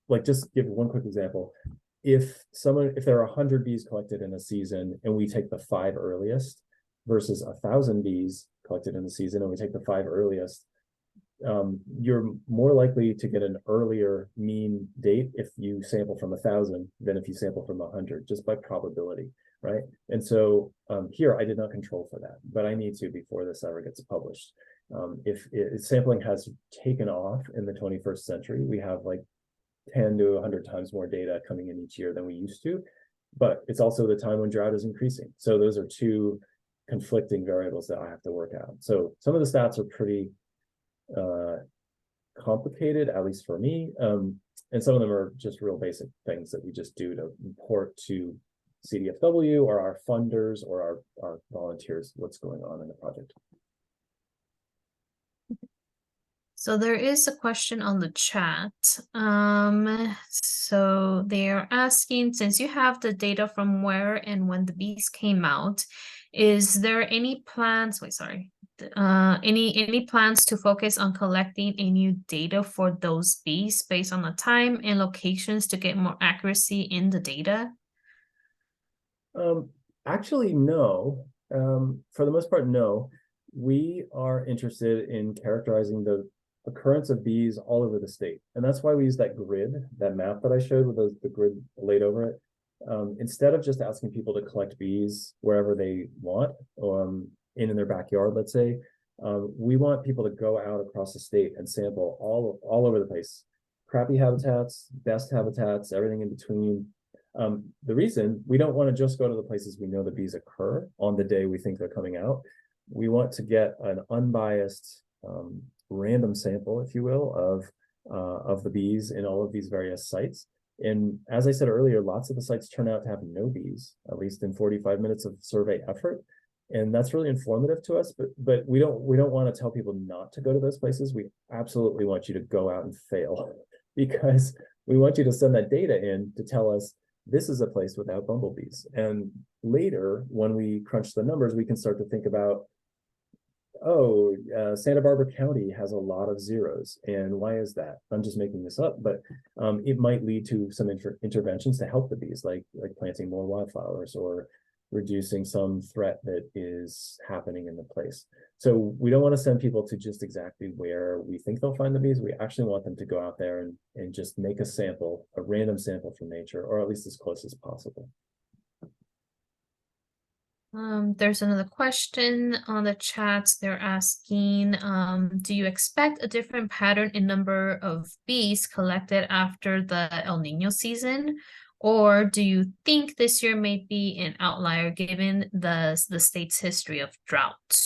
like just give one quick example. If there are 100 bees collected in a season and we take the 5 earliest versus 1,000 bees collected in the season and we take the 5 earliest, you're more likely to get an earlier mean date if you sample from 1,000 than if you sample from 100, just by probability, right? And so here I did not control for that, but I need to before this ever gets published. If sampling has taken off in the 21st century, we have like 10 to 100 times more data coming in each year than we used to, but it's also the time when drought is increasing. So those are 2 conflicting variables that I have to work out. So some of the stats are pretty complicated, at least for me, and some of them are just real basic things that we just do to report to CDFW or our funders or our volunteers what's going on in the project. So there is a question on the chat. So they are asking, since you have the data from where and when the bees came out, is there any plans, any plans to focus on collecting a new data for those bees based on the time and locations to get more accuracy in the data? Actually, no. For the most part, no. We are interested in characterizing the occurrence of bees all over the state. And that's why we use that grid, that map that I showed with the grid laid over it. Instead of just asking people to collect bees wherever they want, in their backyard, let's say, we want people to go out across the state and sample all over the place. Crappy habitats, best habitats, everything in between. The reason we don't want to just go to the places we know the bees occur on the day we think they're coming out. We want to get an unbiased random sample, if you will, of the bees in all of these various sites. And as I said earlier, lots of the sites turn out to have no bees, at least in 45 minutes of survey effort. And that's really informative to us, but we don't want to tell people not to go to those places. We absolutely want you to go out and fail, because we want you to send that data in to tell us this is a place without bumblebees. And later, when we crunch the numbers, we can start to think about, Santa Barbara County has a lot of zeros. And why is that? I'm just making this up, but it might lead to some interventions to help the bees, like planting more wildflowers or reducing some threat that is happening in the place. So we don't want to send people to just exactly where we think they'll find the bees. We actually want them to go out there and just make a sample, a random sample from nature, or at least as close as possible. There's another question on the chat. They're asking, do you expect a different pattern in number of bees collected after the El Nino season? Or do you think this year may be an outlier given the state's history of drought?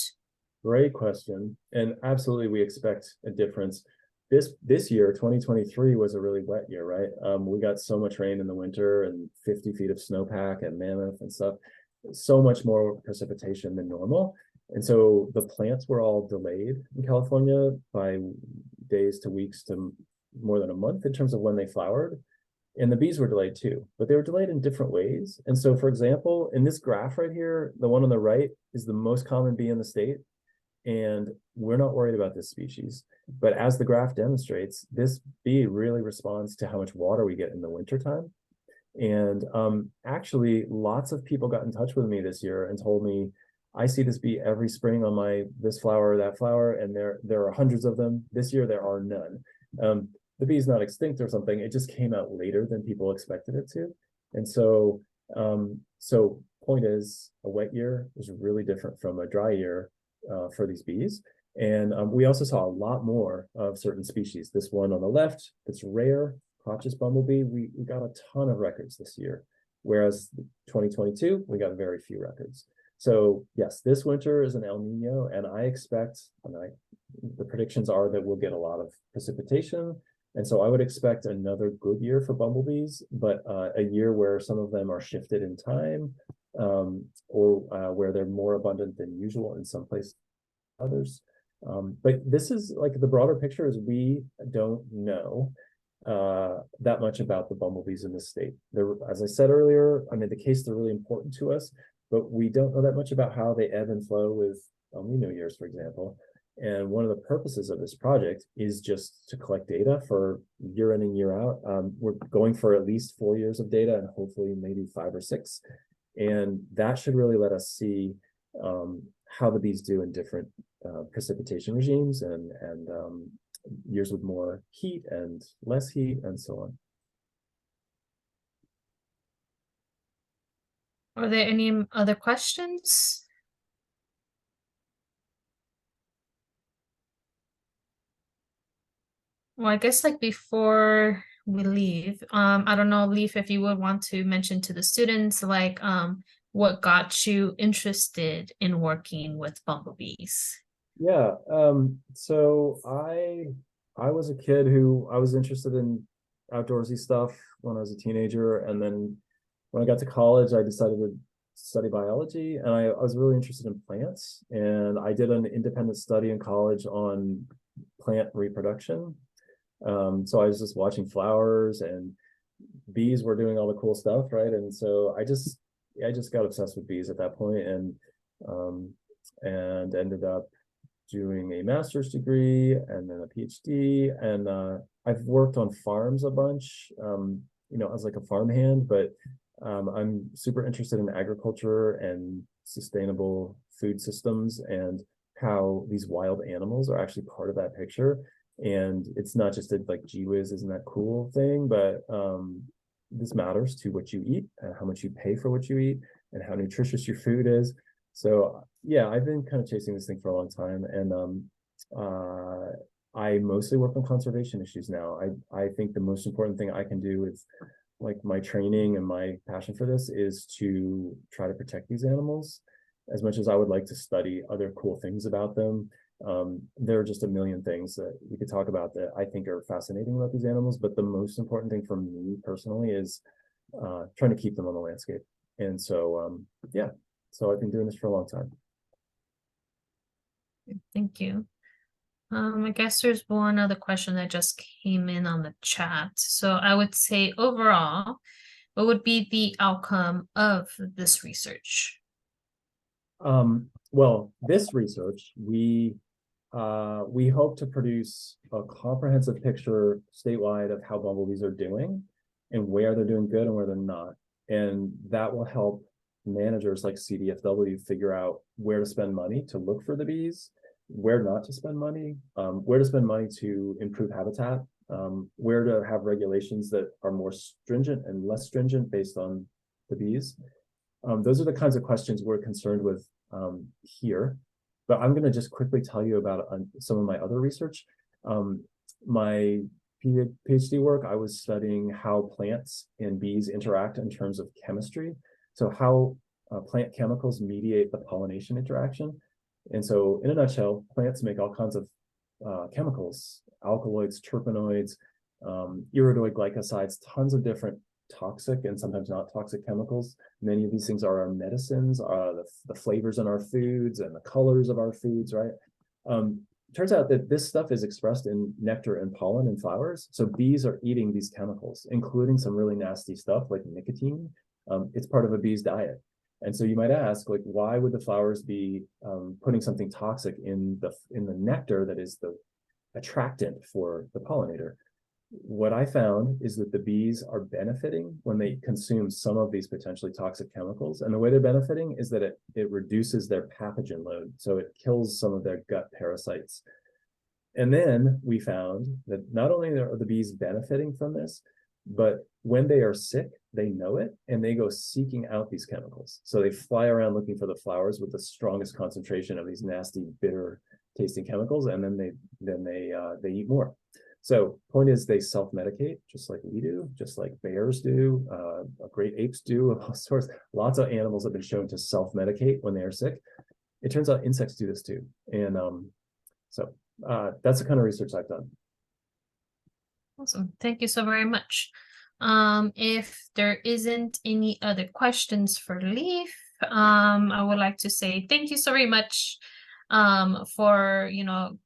Great question. And absolutely, we expect a difference. This year, 2023, was a really wet year, right? We got so much rain in the winter and 50 feet of snowpack and mammoth and stuff. So much more precipitation than normal. And so the plants were all delayed in California by days to weeks to more than a month in terms of when they flowered. And the bees were delayed too, but they were delayed in different ways. And so, for example, in this graph right here, the one on the right is the most common bee in the state. And we're not worried about this species. But as the graph demonstrates, this bee really responds to how much water we get in the wintertime. And actually, lots of people got in touch with me this year and told me, I see this bee every spring on my this flower or that flower, and there are hundreds of them. This year, there are none. The bee is not extinct or something. It just came out later than people expected it to. And so, point is, a wet year is really different from a dry year for these bees. And we also saw a lot more of certain species. This one on the left, that's rare, Crotch's bumblebee, we got a ton of records this year. Whereas 2022, we got very few records. So yes, this winter is an El Nino, and I expect, the predictions are that we'll get a lot of precipitation. And so I would expect another good year for bumblebees, but a year where some of them are shifted in time, or where they're more abundant than usual in some places, others. But this is like the broader picture is we don't know that much about the bumblebees in the state. They're, as I said earlier, I mean, the case, they're really important to us, but we don't know that much about how they ebb and flow with El Nino years, for example. And one of the purposes of this project is just to collect data for year in and year out. We're going for at least 4 years of data and hopefully maybe 5 or 6. And that should really let us see how the bees do in different precipitation regimes and years with more heat and less heat and so on. Are there any other questions? Well, I guess like before we leave, I don't know, Leaf, if you would want to mention to the students like what got you interested in working with bumblebees? Yeah, so I was a kid who I was interested in outdoorsy stuff when I was a teenager, and then when I got to college, I decided to study biology, and I was really interested in plants, and I did an independent study in college on plant reproduction. So I was just watching flowers, and bees were doing all the cool stuff, right? And so I just got obsessed with bees at that point, and ended up doing a master's degree and then a PhD. And I've worked on farms a bunch, as like a farmhand, but I'm super interested in agriculture and sustainable food systems and how these wild animals are actually part of that picture. And it's not just a like, gee whiz, isn't that cool thing, but this matters to what you eat and how much you pay for what you eat and how nutritious your food is. So yeah, I've been kind of chasing this thing for a long time, and I mostly work on conservation issues now. I think the most important thing I can do with like my training and my passion for this is to try to protect these animals as much as I would like to study other cool things about them. There are just a million things that we could talk about that I think are fascinating about these animals, but the most important thing for me personally is trying to keep them on the landscape. And so, yeah, so I've been doing this for a long time. Thank you. I guess there's one other question that just came in on the chat. So I would say overall, what would be the outcome of this research? Well, this research, we hope to produce a comprehensive picture statewide of how bumblebees are doing and where they're doing good and where they're not. And that will help managers like CDFW figure out where to spend money to look for the bees, where not to spend money, where to spend money to improve habitat, where to have regulations that are more stringent and less stringent based on the bees. Those are the kinds of questions we're concerned with here. But I'm going to just quickly tell you about some of my other research. My PhD work, I was studying how plants and bees interact in terms of chemistry. So how plant chemicals mediate the pollination interaction. And so in a nutshell, plants make all kinds of chemicals, alkaloids, terpenoids, iridoid glycosides, tons of different toxic and sometimes not toxic chemicals. Many of these things are our medicines, the flavors in our foods and the colors of our foods, right? turns out that this stuff is expressed in nectar and pollen in flowers. So bees are eating these chemicals, including some really nasty stuff like nicotine. It's part of a bee's diet. And so you might ask, like, why would the flowers be putting something toxic in the nectar that is the attractant for the pollinator? What I found is that the bees are benefiting when they consume some of these potentially toxic chemicals. And the way they're benefiting is that it reduces their pathogen load. So it kills some of their gut parasites. And then we found that not only are the bees benefiting from this, but when they are sick, they know it and they go seeking out these chemicals. So they fly around looking for the flowers with the strongest concentration of these nasty, bitter tasting chemicals, and then they eat more. So point is, they self-medicate just like we do, just like bears do, great apes do, of all sorts. Lots of animals have been shown to self-medicate when they are sick. It turns out insects do this too. And so that's the kind of research I've done. Awesome. Thank you so very much. If there isn't any other questions for Leaf, I would like to say thank you so very much for,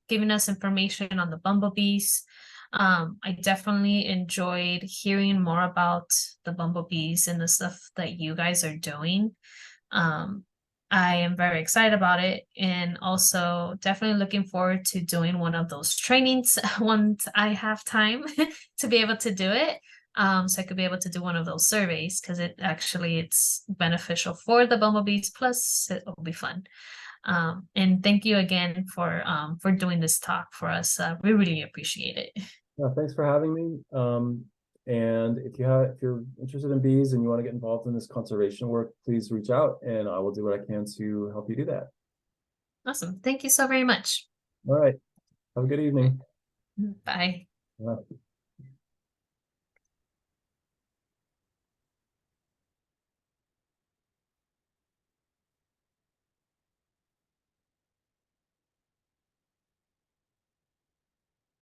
giving us information on the bumblebees. I definitely enjoyed hearing more about the bumblebees and the stuff that you guys are doing. I am very excited about it, and also definitely looking forward to doing one of those trainings once I have time to be able to do it. So I could be able to do one of those surveys, because it's beneficial for the bumblebees, plus it will be fun. And thank you again for doing this talk for us. We really appreciate it. Yeah, thanks for having me. And if you're interested in bees and you want to get involved in this conservation work, please reach out and I will do what I can to help you do that. Awesome. Thank you so very much. All right. Have a good evening. Bye. Bye.